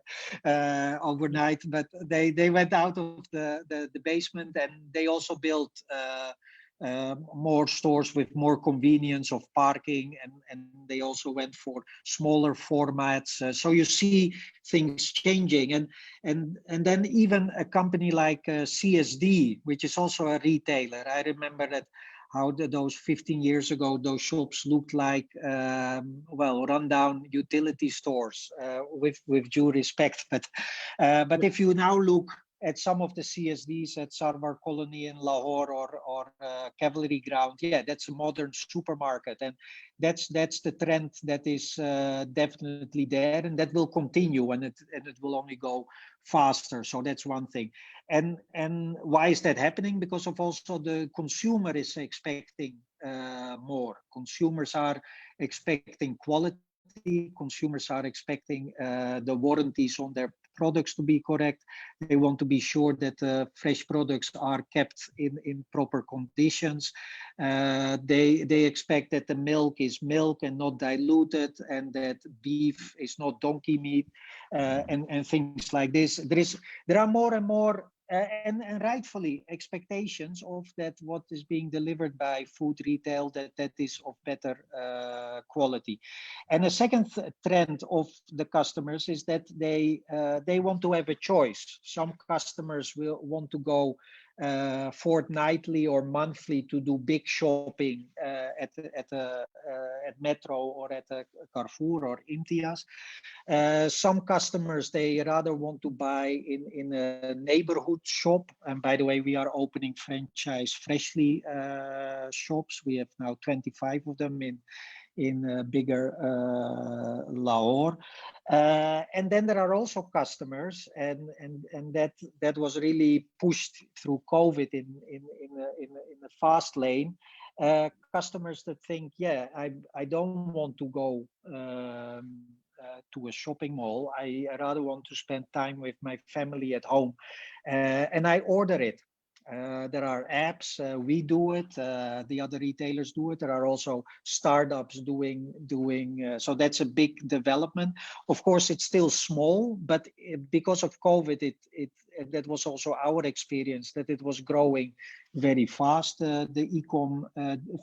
overnight. But they went out of the basement, and they also built more stores with more convenience of parking, and they also went for smaller formats. So you see things changing, and then even a company like CSD, which is also a retailer. I remember that how those 15 years ago, those shops looked like, well, rundown utility stores, with due respect. But if you now look at some of the CSDs at Sarwar Colony in Lahore or Cavalry Ground, yeah, that's a modern supermarket, and that's the trend that is definitely there, and that will continue, and it will only go faster. So that's one thing. And why is that happening? Because of also the consumer is expecting more. Consumers are expecting quality. Consumers are expecting the warranties on their products to be correct. They want to be sure that fresh products are kept in proper conditions. They expect that the milk is milk and not diluted, and that beef is not donkey meat, and things like this. There are more and more and rightfully expectations of that what is being delivered by food retail, that is of better quality. And a second trend of the customers is that they want to have a choice. Some customers will want to go fortnightly or monthly to do big shopping at Metro or at a Carrefour or Imtiaz. Some customers, they rather want to buy in a neighborhood shop. And by the way, we are opening franchise Freshly shops. We have now 25 of them in bigger Lahore. And then there are also customers, and that was really pushed through COVID in a fast lane. Customers that think, yeah, I don't want to go to a shopping mall. I rather want to spend time with my family at home, and I order it. There are apps, we do it, the other retailers do it. There are also startups doing so that's a big development. Of course, it's still small, but because of COVID, that was also our experience, that it was growing very fast, the e-com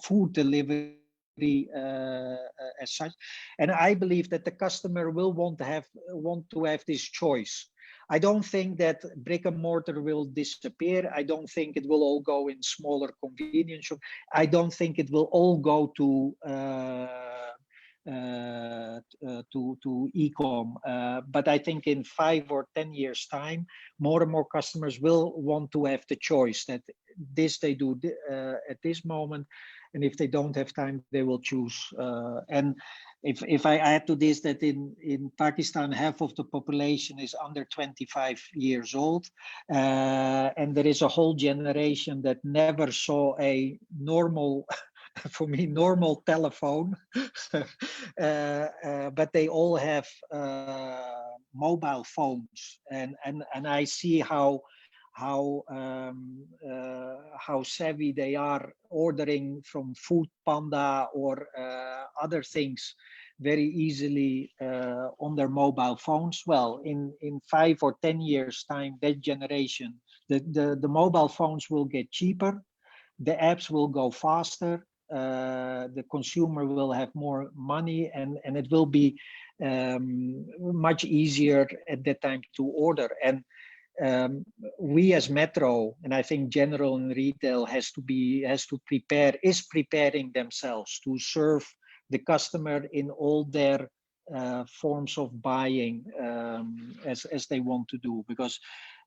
food delivery as such. And I believe that the customer will want to have this choice. I don't think that brick and mortar will disappear. I don't think it will all go in smaller convenience shops. I don't think it will all go to e-com. But I think in 5 or 10 years' time, more and more customers will want to have the choice that this they do at this moment, and if they don't have time, they will choose. And if I add to this that in Pakistan, half of the population is under 25 years old, and there is a whole generation that never saw a normal, for me, normal telephone, but they all have mobile phones, and I see how savvy they are, ordering from Food Panda or other things very easily on their mobile phones. Well, in 5 or 10 years' time, that generation, the mobile phones will get cheaper, the apps will go faster, the consumer will have more money, and it will be much easier at that time to order. And we as Metro, and I think general and retail is preparing themselves to serve the customer in all their forms of buying as they want to do, because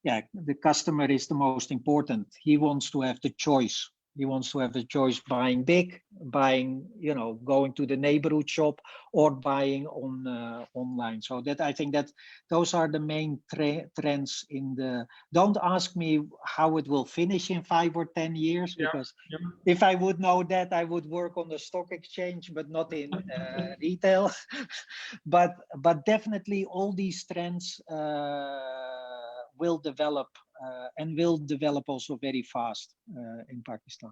yeah, the customer is the most important. He wants to have the choice. He wants to have the choice buying big, buying, going to the neighborhood shop, or buying online. So that I think that those are the main trends don't ask me how it will finish in 5 or 10 years, because if I would know that, I would work on the stock exchange, but not in retail. but definitely all these trends will develop and will develop also very fast in Pakistan.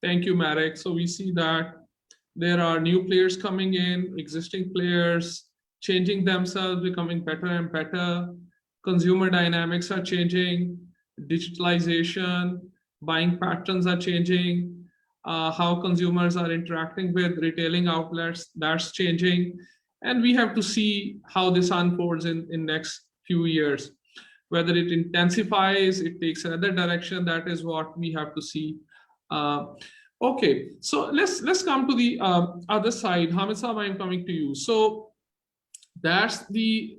Thank you, Marek. So we see that there are new players coming in, existing players changing themselves, becoming better and better. Consumer dynamics are changing, digitalization, buying patterns are changing, how consumers are interacting with retailing outlets, that's changing. And we have to see how this unfolds in next few years. Whether it intensifies, it takes another direction, that is what we have to see. Okay, so let's come to the other side. Hamid Saab, I'm coming to you. So that's the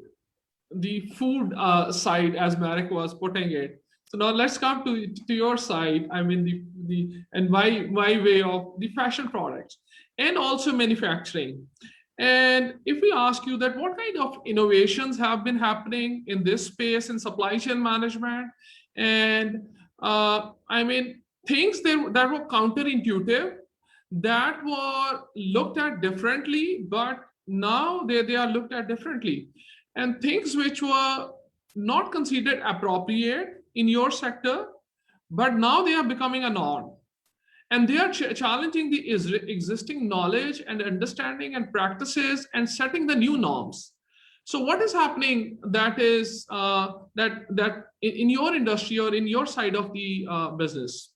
food side, as Marek was putting it. So now let's come to your side. I mean my way of the fashion products and also manufacturing. And if we ask you that what kind of innovations have been happening in this space in supply chain management, and I mean things that were counterintuitive, that were looked at differently, but now they are looked at differently, and things which were not considered appropriate in your sector, but now they are becoming a norm. And they are challenging the existing knowledge and understanding and practices and setting the new norms. So what is happening that is that in your industry or in your side of the business?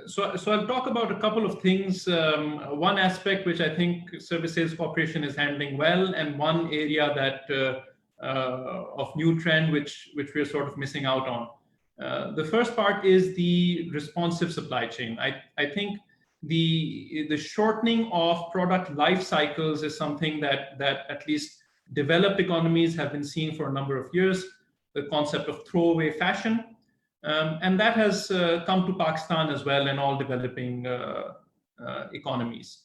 So I'll talk about a couple of things. One aspect which I think Service Sales Corporation is handling well, and one area that of new trend which we're sort of missing out on. The first part is the responsive supply chain. I think the shortening of product life cycles is something that at least developed economies have been seeing for a number of years. The concept of throwaway fashion. And that has come to Pakistan as well and all developing economies.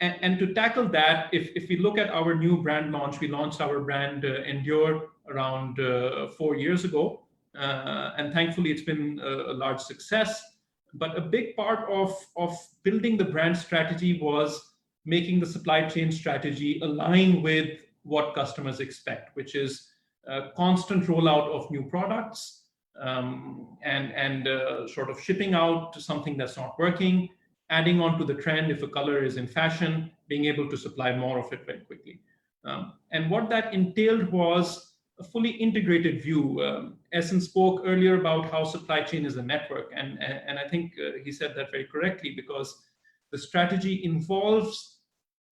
And to tackle that, if we look at our new brand launch, we launched our brand Endure around 4 years ago. And thankfully, it's been a large success. But a big part of building the brand strategy was making the supply chain strategy align with what customers expect, which is constant rollout of new products, and sort of shipping out to something that's not working, adding on to the trend if a color is in fashion, being able to supply more of it very quickly. And what that entailed was a fully integrated view. Essen spoke earlier about how supply chain is a network, and I think he said that very correctly, because the strategy involves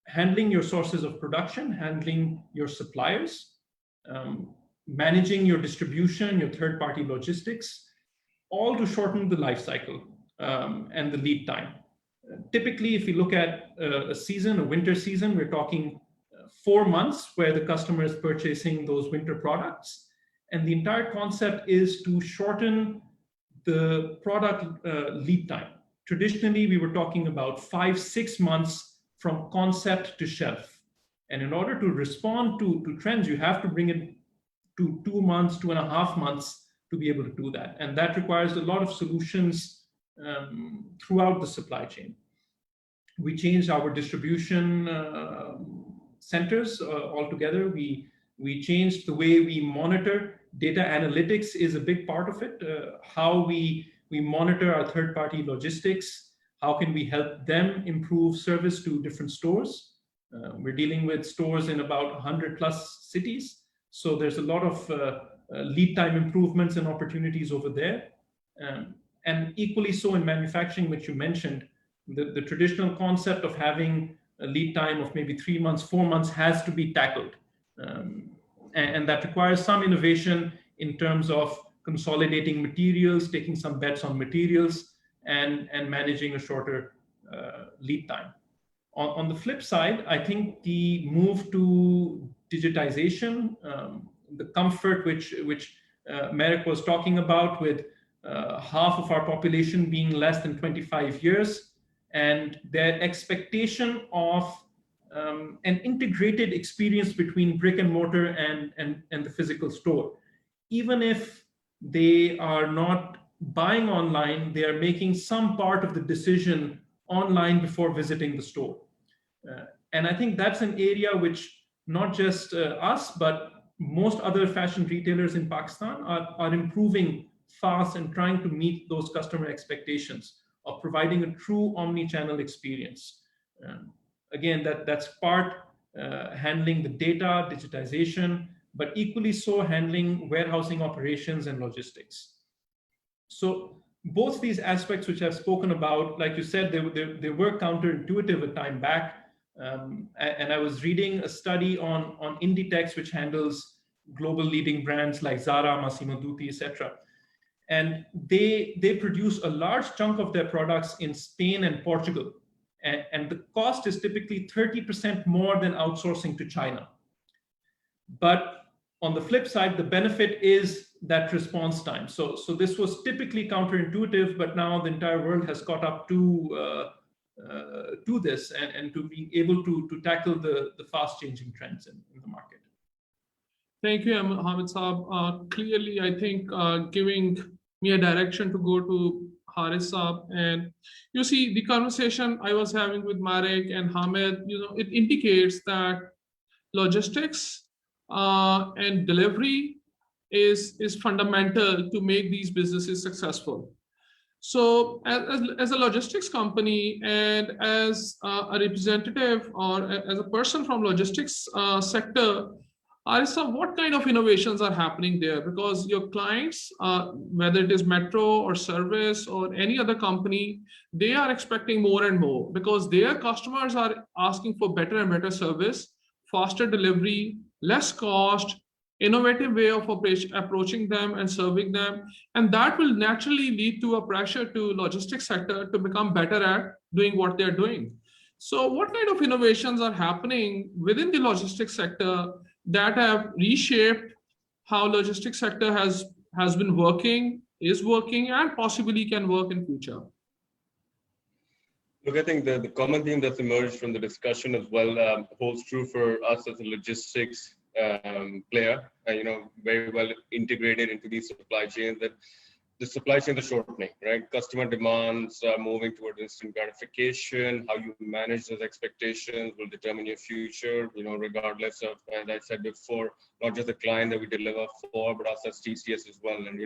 handling your sources of production, handling your suppliers, managing your distribution, your third-party logistics, all to shorten the life cycle and the lead time. Typically, if you look at a season, a winter season, we're talking 4 months where the customer is purchasing those winter products. And the entire concept is to shorten the product lead time. Traditionally, we were talking about 5-6 months from concept to shelf. And in order to respond to trends, you have to bring it to 2 months, 2.5 months to be able to do that. And that requires a lot of solutions throughout the supply chain. We changed our distribution centers altogether. We changed the way we monitor. Data analytics is a big part of it. How we monitor our third-party logistics. How can we help them improve service to different stores? We're dealing with stores in about 100+ cities. So there's a lot of lead time improvements and opportunities over there. And equally so in manufacturing, which you mentioned, the traditional concept of having a lead time of maybe 3 months, 4 months has to be tackled. And that requires some innovation in terms of consolidating materials, taking some bets on materials, and managing a shorter lead time. On the flip side, I think the move to digitization, the comfort which Marek was talking about, with half of our population being less than 25 years, and their expectation of an integrated experience between brick and mortar and the physical store. Even if they are not buying online, they are making some part of the decision online before visiting the store. And I think that's an area which not just us, but most other fashion retailers in Pakistan are improving fast and trying to meet those customer expectations of providing a true omni-channel experience. Again, that's part handling the data, digitization, but equally so handling warehousing operations and logistics. So both these aspects which I've spoken about, like you said, they were counterintuitive a time back. And I was reading a study on Inditex, which handles global leading brands like Zara, Massimo Dutti, etc. And they produce a large chunk of their products in Spain and Portugal. And the cost is typically 30% more than outsourcing to China. But on the flip side, the benefit is that response time. So this was typically counterintuitive, but now the entire world has caught up to this and to be able to tackle the fast changing trends in the market. Thank you, Hamid Saab. Clearly, I think giving me a direction to go to Haris Saab. And you see, the conversation I was having with Marek and Hamid, it indicates that logistics and delivery is fundamental to make these businesses successful. So as a logistics company and as a representative or as a person from logistics sector, Arisa, what kind of innovations are happening there? Because your clients, whether it is Metro or Service or any other company, they are expecting more and more because their customers are asking for better and better service, faster delivery, less cost, innovative way of approaching them and serving them. And that will naturally lead to a pressure to logistics sector to become better at doing what they're doing. So what kind of innovations are happening within the logistics sector that have reshaped how logistics sector has been working, is working, and possibly can work in future? Look, I think the common theme that's emerged from the discussion as well holds true for us as a logistics player, very well integrated into these supply chains, that the supply chains are shortening, right? Customer demands are moving towards instant gratification. How you manage those expectations will determine your future, regardless of, as I said before, not just the client that we deliver for, but us as TCS as well. And,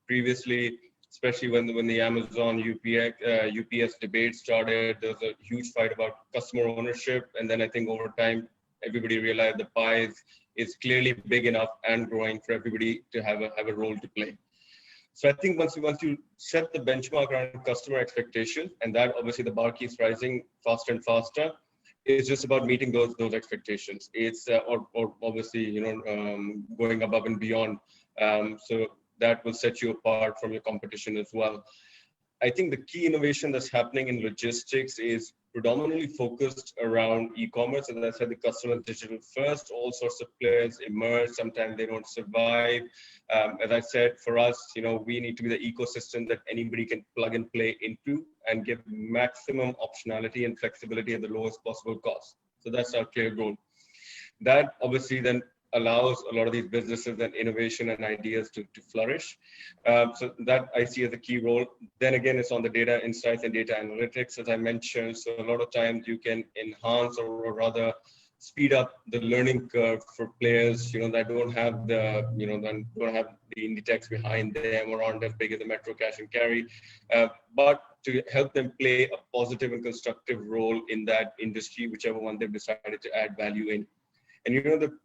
previously, especially when the Amazon UPS debate started, there was a huge fight about customer ownership. And then I think over time, everybody realized the pie is clearly big enough and growing for everybody to have a role to play. So I think once you set the benchmark around customer expectation, and that obviously the bar keeps rising faster and faster, it's just about meeting those expectations. It's or obviously going above and beyond. So that will set you apart from your competition as well. I think the key innovation that's happening in logistics is predominantly focused around e-commerce. As I said, the customer is digital first. All sorts of players emerge. Sometimes they don't survive. As I said, for us, we need to be the ecosystem that anybody can plug and play into and give maximum optionality and flexibility at the lowest possible cost. So that's our clear goal. That obviously then allows a lot of these businesses and innovation and ideas to flourish. So that I see as a key role. Then again, it's on the data insights and data analytics, as I mentioned. So a lot of times you can enhance or rather speed up the learning curve for players, that don't have the, don't have the Inditex behind them or aren't as big as the Metro Cash and Carry, but to help them play a positive and constructive role in that industry, whichever one they've decided to add value in. And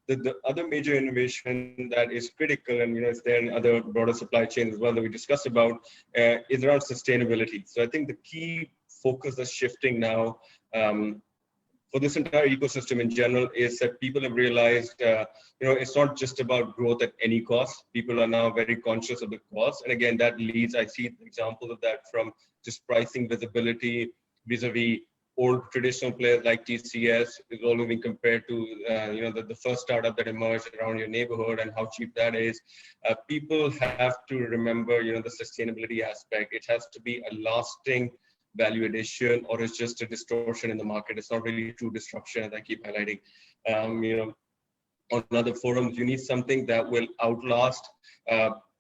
the other major innovation that is critical, and it's there in other broader supply chains as well that we discussed about, is around sustainability. So I think the key focus that's shifting now for this entire ecosystem in general is that people have realized, it's not just about growth at any cost. People are now very conscious of the cost, and again, that leads. I see examples of that from just pricing visibility vis-a-vis old traditional players like TCS is always being compared to, the first startup that emerged around your neighborhood and how cheap that is. People have to remember, the sustainability aspect. It has to be a lasting value addition, or it's just a distortion in the market. It's not really true disruption, as I keep highlighting. On other forums, you need something that will outlast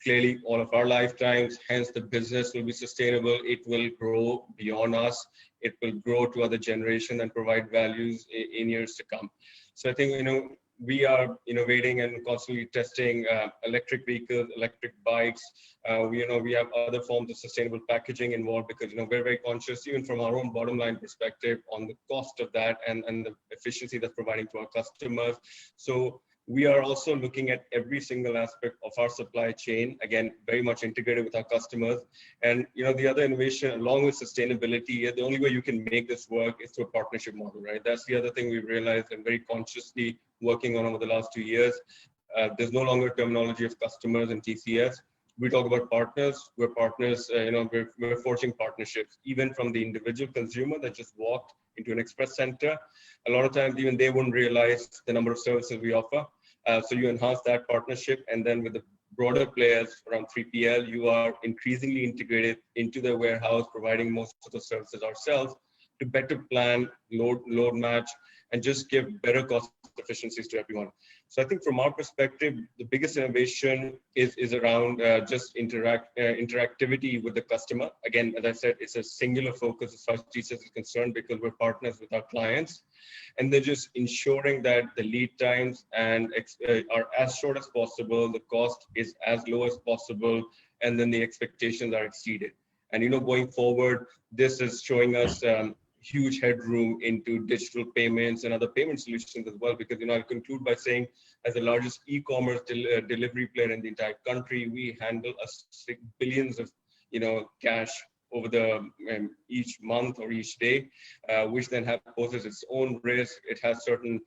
clearly all of our lifetimes. Hence, the business will be sustainable. It will grow beyond us. It will grow to other generations and provide values in years to come. So I think, we are innovating and constantly testing electric vehicles, electric bikes. We have other forms of sustainable packaging involved because we're very conscious, even from our own bottom line perspective, on the cost of that and the efficiency that's providing to our customers. So we are also looking at every single aspect of our supply chain, again, very much integrated with our customers. And the other innovation, along with sustainability, the only way you can make this work is through a partnership model, right? That's the other thing we've realized and very consciously working on over the last 2 years. There's no longer terminology of customers in TCS. We talk about partners. We're partners. We're forging partnerships, even from the individual consumer that just walked into an express center. A lot of times, even they wouldn't realize the number of services we offer. So you enhance that partnership, and then with the broader players around 3PL, you are increasingly integrated into their warehouse, providing most of the services ourselves to better plan, load match, and just give better cost efficiencies to everyone. So I think from our perspective, the biggest innovation is around just interactivity with the customer. Again, as I said, it's a singular focus as far as TCS is concerned because we're partners with our clients. And they're just ensuring that the lead times are as short as possible, the cost is as low as possible, and then the expectations are exceeded. And going forward, this is showing us huge headroom into digital payments and other payment solutions as well, because I'll conclude by saying, as the largest e-commerce delivery player in the entire country, we handle billions of cash over each month or each day, which then poses its own risk. It has certain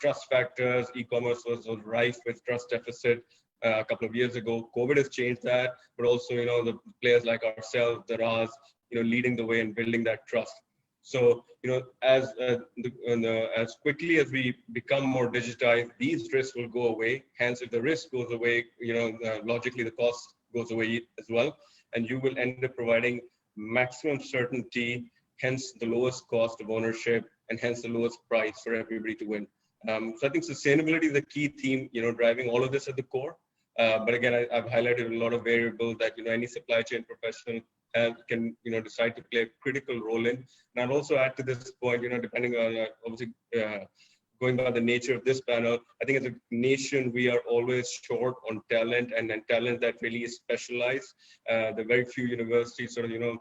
trust factors. E-commerce was rife with trust deficit a couple of years ago. COVID has changed that, but also the players like ourselves, Daraz, leading the way and building that trust. So, as quickly as we become more digitized, these risks will go away. Hence, if the risk goes away, logically the cost goes away as well. And you will end up providing maximum certainty, hence the lowest cost of ownership, and hence the lowest price for everybody to win. So I think sustainability is the key theme, driving all of this at the core. But again, I've highlighted a lot of variables that any supply chain professional can decide to play a critical role in. And I'll also add to this point, depending on obviously going by the nature of this panel, I think as a nation we are always short on talent and talent that really is specialized. There are very few universities sort of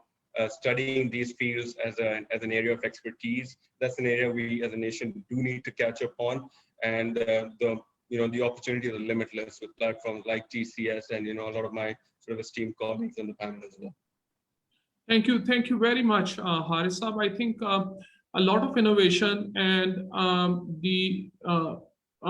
studying these fields as an area of expertise. That's an area we as a nation do need to catch up on, and the opportunities are limitless with platforms like TCS and a lot of my sort of esteemed colleagues on the panel as well. Thank you very much, Haris Saab. I think a lot of innovation and a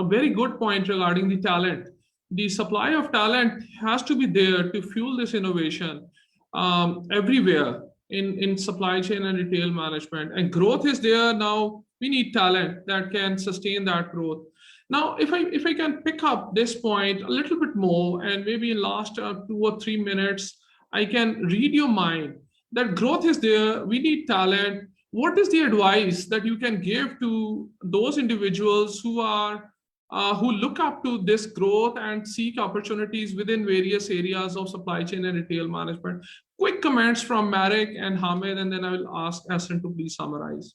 very good point regarding the talent. The supply of talent has to be there to fuel this innovation everywhere in supply chain and retail management. And growth is there now. We need talent that can sustain that growth. Now, if I can pick up this point a little bit more, and maybe in last 2 or 3 minutes, I can read your mind. That growth is there, we need talent. What is the advice that you can give to those individuals who look up to this growth and seek opportunities within various areas of supply chain and retail management? Quick comments from Marek and Hamid, and then I will ask Hassan to please summarize.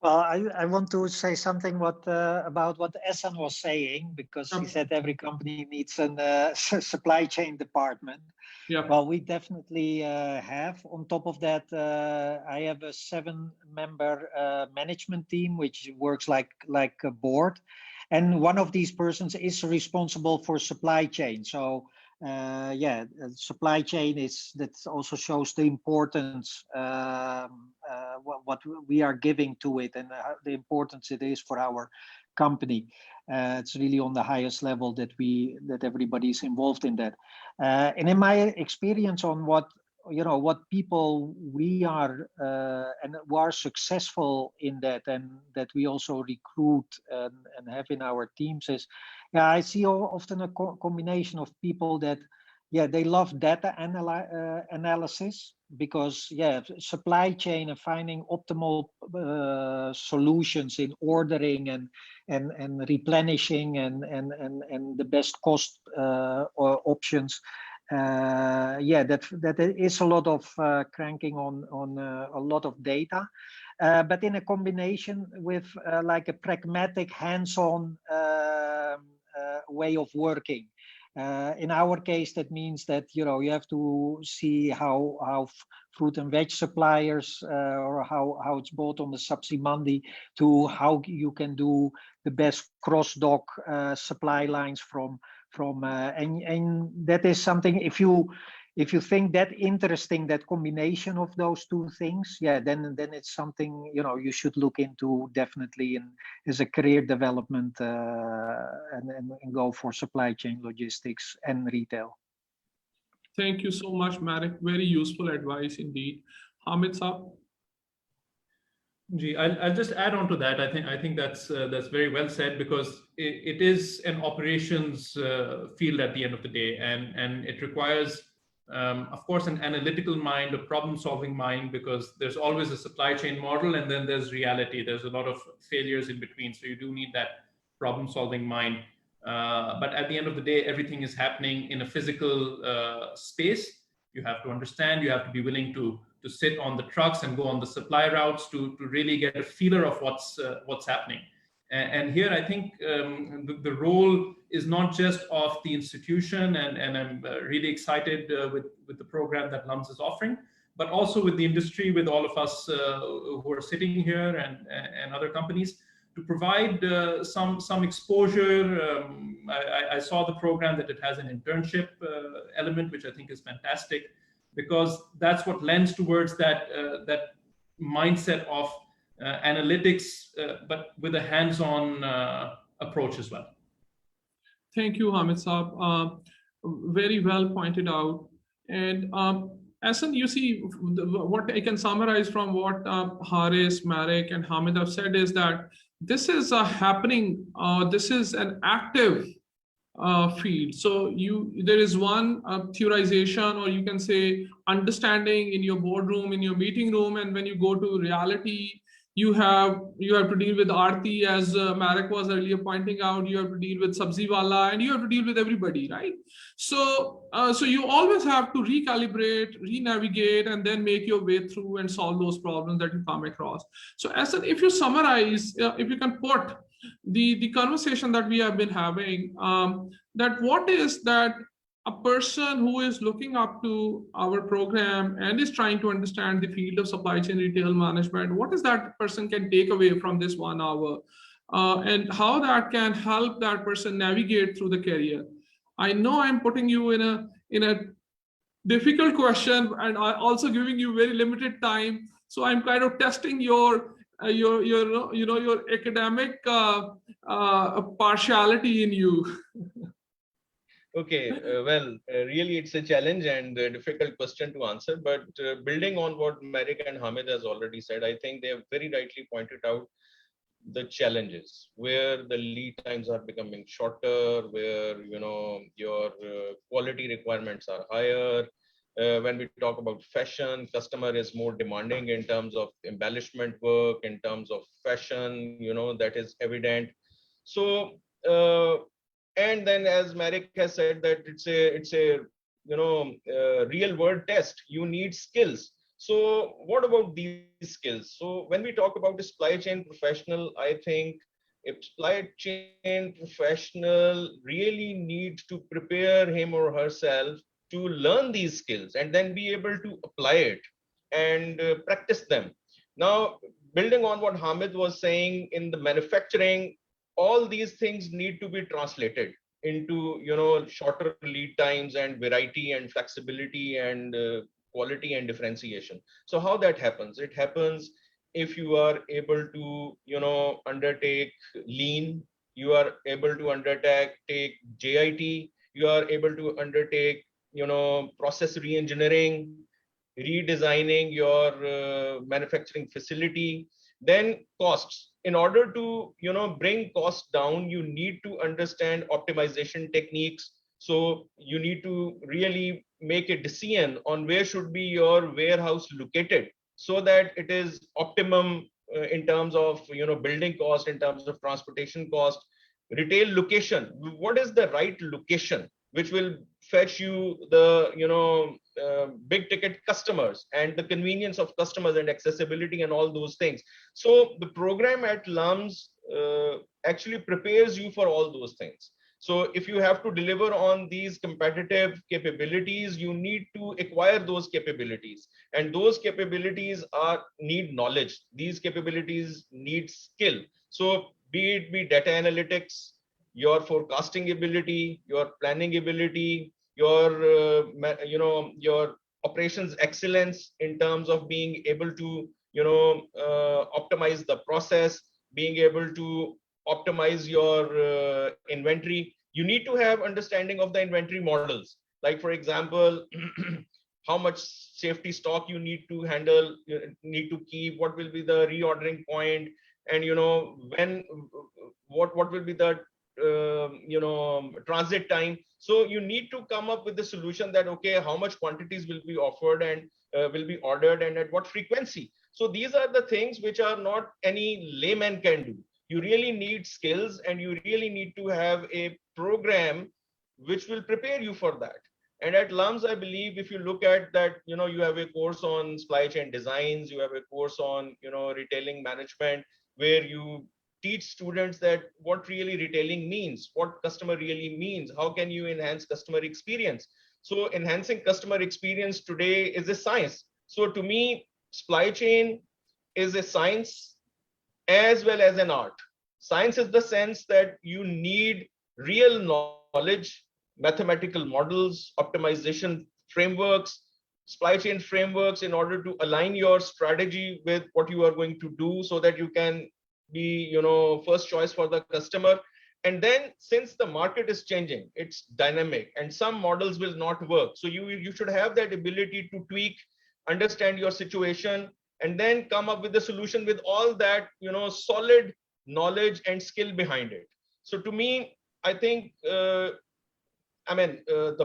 Well, I want to say something about what Hassan was saying, because he said every company needs a supply chain department. Yeah. Well, we definitely have. On top of that, I have a 7-member management team, which works like a board. And one of these persons is responsible for supply chain. So supply chain that also shows the importance, what we are giving to it, and the importance it is for our company. It's really on the highest level that everybody is involved in that. And in my experience on what people we are and who are successful in that, and that we also recruit and have in our teams is, I see often a combination of people that, they love data analysis, because supply chain and finding optimal solutions in ordering and replenishing and the best cost options yeah, that is a lot of cranking on a lot of data, but in a combination with like a pragmatic, hands-on way of working. In our case, that means that you have to see how fruit and veg suppliers or how it's bought on the subsidy mandi, to how you can do the best cross-dock supply lines from and that is something, if you think that interesting, that combination of those two things, yeah, then it's something you should look into definitely, and as a career development and go for supply chain logistics and retail. Thank you so much, Marek. Very useful advice indeed. Hamid Saab. Gee, I'll just add on to that. I think that's very well said, because it is an operations field at the end of the day, and it requires, of course, an analytical mind, a problem-solving mind, because there's always a supply chain model, and then there's reality. There's a lot of failures in between, so you do need that problem-solving mind. But at the end of the day, everything is happening in a physical space. You have to understand. You have to be willing to sit on the trucks and go on the supply routes to really get a feeler of what's happening. And here, I think the role is not just of the institution, and I'm really excited with the program that LUMS is offering, but also with the industry, with all of us who are sitting here and other companies, to provide some exposure. I saw the program that it has an internship element, which I think is fantastic, because that's what lends towards that mindset of analytics, but with a hands-on approach as well. Thank you, Hamid Saab. Very well pointed out. And Asan, you see, what I can summarize from what Haris, Marek, and Hamid have said is that this is happening. This is an active field. So there is one theorization, or you can say understanding, in your boardroom, in your meeting room, and when you go to reality, you have to deal with Aarti, as Marek was earlier pointing out. You have to deal with Sabzi Wala, and you have to deal with everybody, right? So you always have to recalibrate, re-navigate, and then make your way through and solve those problems that you come across. So Asan, if you summarize, if you can put the conversation that we have been having, that what is that a person who is looking up to our program and is trying to understand the field of supply chain retail management, what is that person can take away from this 1 hour, and how that can help that person navigate through the career? I know I'm putting you in a difficult question, and I also giving you very limited time, so I'm kind of testing your academic partiality in you. Okay, well, really it's a challenge and a difficult question to answer, but building on what Marek and Hamid has already said, I think they have very rightly pointed out the challenges where the lead times are becoming shorter, where your quality requirements are higher. When we talk about fashion, customer is more demanding in terms of embellishment work, in terms of fashion, that is evident. So and then, as Marek has said, that it's a real world test. You need skills. So what about these skills? So when we talk about the supply chain professional, I think a supply chain professional really needs to prepare him or herself to learn these skills and then be able to apply it and practice them. Now, building on what Hamid was saying, in the manufacturing, all these things need to be translated into shorter lead times and variety and flexibility and quality and differentiation. So how that happens? It happens if you are able to undertake lean, you are able to undertake JIT, you are able to undertake process re-engineering, redesigning your manufacturing facility. Then costs. In order to bring costs down, you need to understand optimization techniques. So you need to really make a decision on where should be your warehouse located, so that it is optimum in terms of building cost, in terms of transportation cost. Retail location, what is the right location? which will fetch you the big ticket customers and the convenience of customers and accessibility and all those things. So the program at LUMS actually prepares you for all those things. So if you have to deliver on these competitive capabilities, you need to acquire those capabilities, and those capabilities need knowledge. These capabilities need skill. So be it data analytics, your forecasting ability, your planning ability, your your operations excellence in terms of being able to optimize the process, being able to optimize your inventory. You need to have understanding of the inventory models, like for example how much safety stock you need to handle, you need to keep, what will be the reordering point, and when what will be the transit time. So you need to come up with the solution that, okay, how much quantities will be offered and will be ordered and at what frequency. So these are the things which are not any layman can do. You really need skills, and you really need to have a program which will prepare you for that. And at LUMS, I believe if you look at that, you have a course on supply chain designs, you have a course on retailing management, where you teach students that what really retailing means, what customer really means, how can you enhance customer experience. So enhancing customer experience today is a science. So to me, supply chain is a science as well as an art. Science is the sense that you need real knowledge, mathematical models, optimization frameworks, supply chain frameworks in order to align your strategy with what you are going to do, so that you can be first choice for the customer. And then, since the market is changing, it's dynamic, and some models will not work, so you should have that ability to tweak, understand your situation, and then come up with a solution with all that solid knowledge and skill behind it. So to me, I think the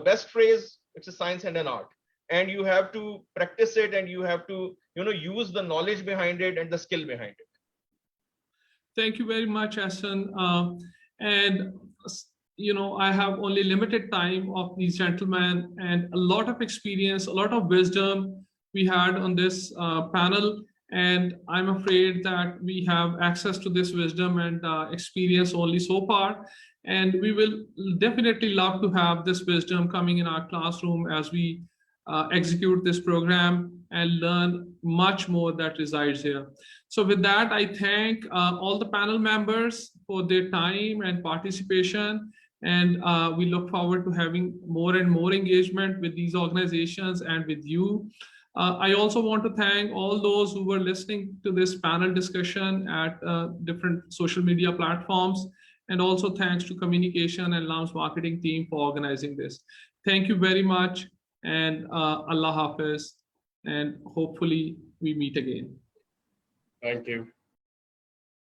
best phrase, it's a science and an art, and you have to practice it, and you have to use the knowledge behind it and the skill behind it. Thank you very much, Hassan. And I have only limited time of these gentlemen, and a lot of experience, a lot of wisdom we had on this panel. And I'm afraid that we have access to this wisdom and experience only so far. And we will definitely love to have this wisdom coming in our classroom as we execute this program and learn much more that resides here. So with that, I thank all the panel members for their time and participation. And we look forward to having more and more engagement with these organizations and with you. I also want to thank all those who were listening to this panel discussion at different social media platforms. And also thanks to communication and LUMS marketing team for organizing this. Thank you very much, and Allah Hafiz, and hopefully we meet again. Thank you.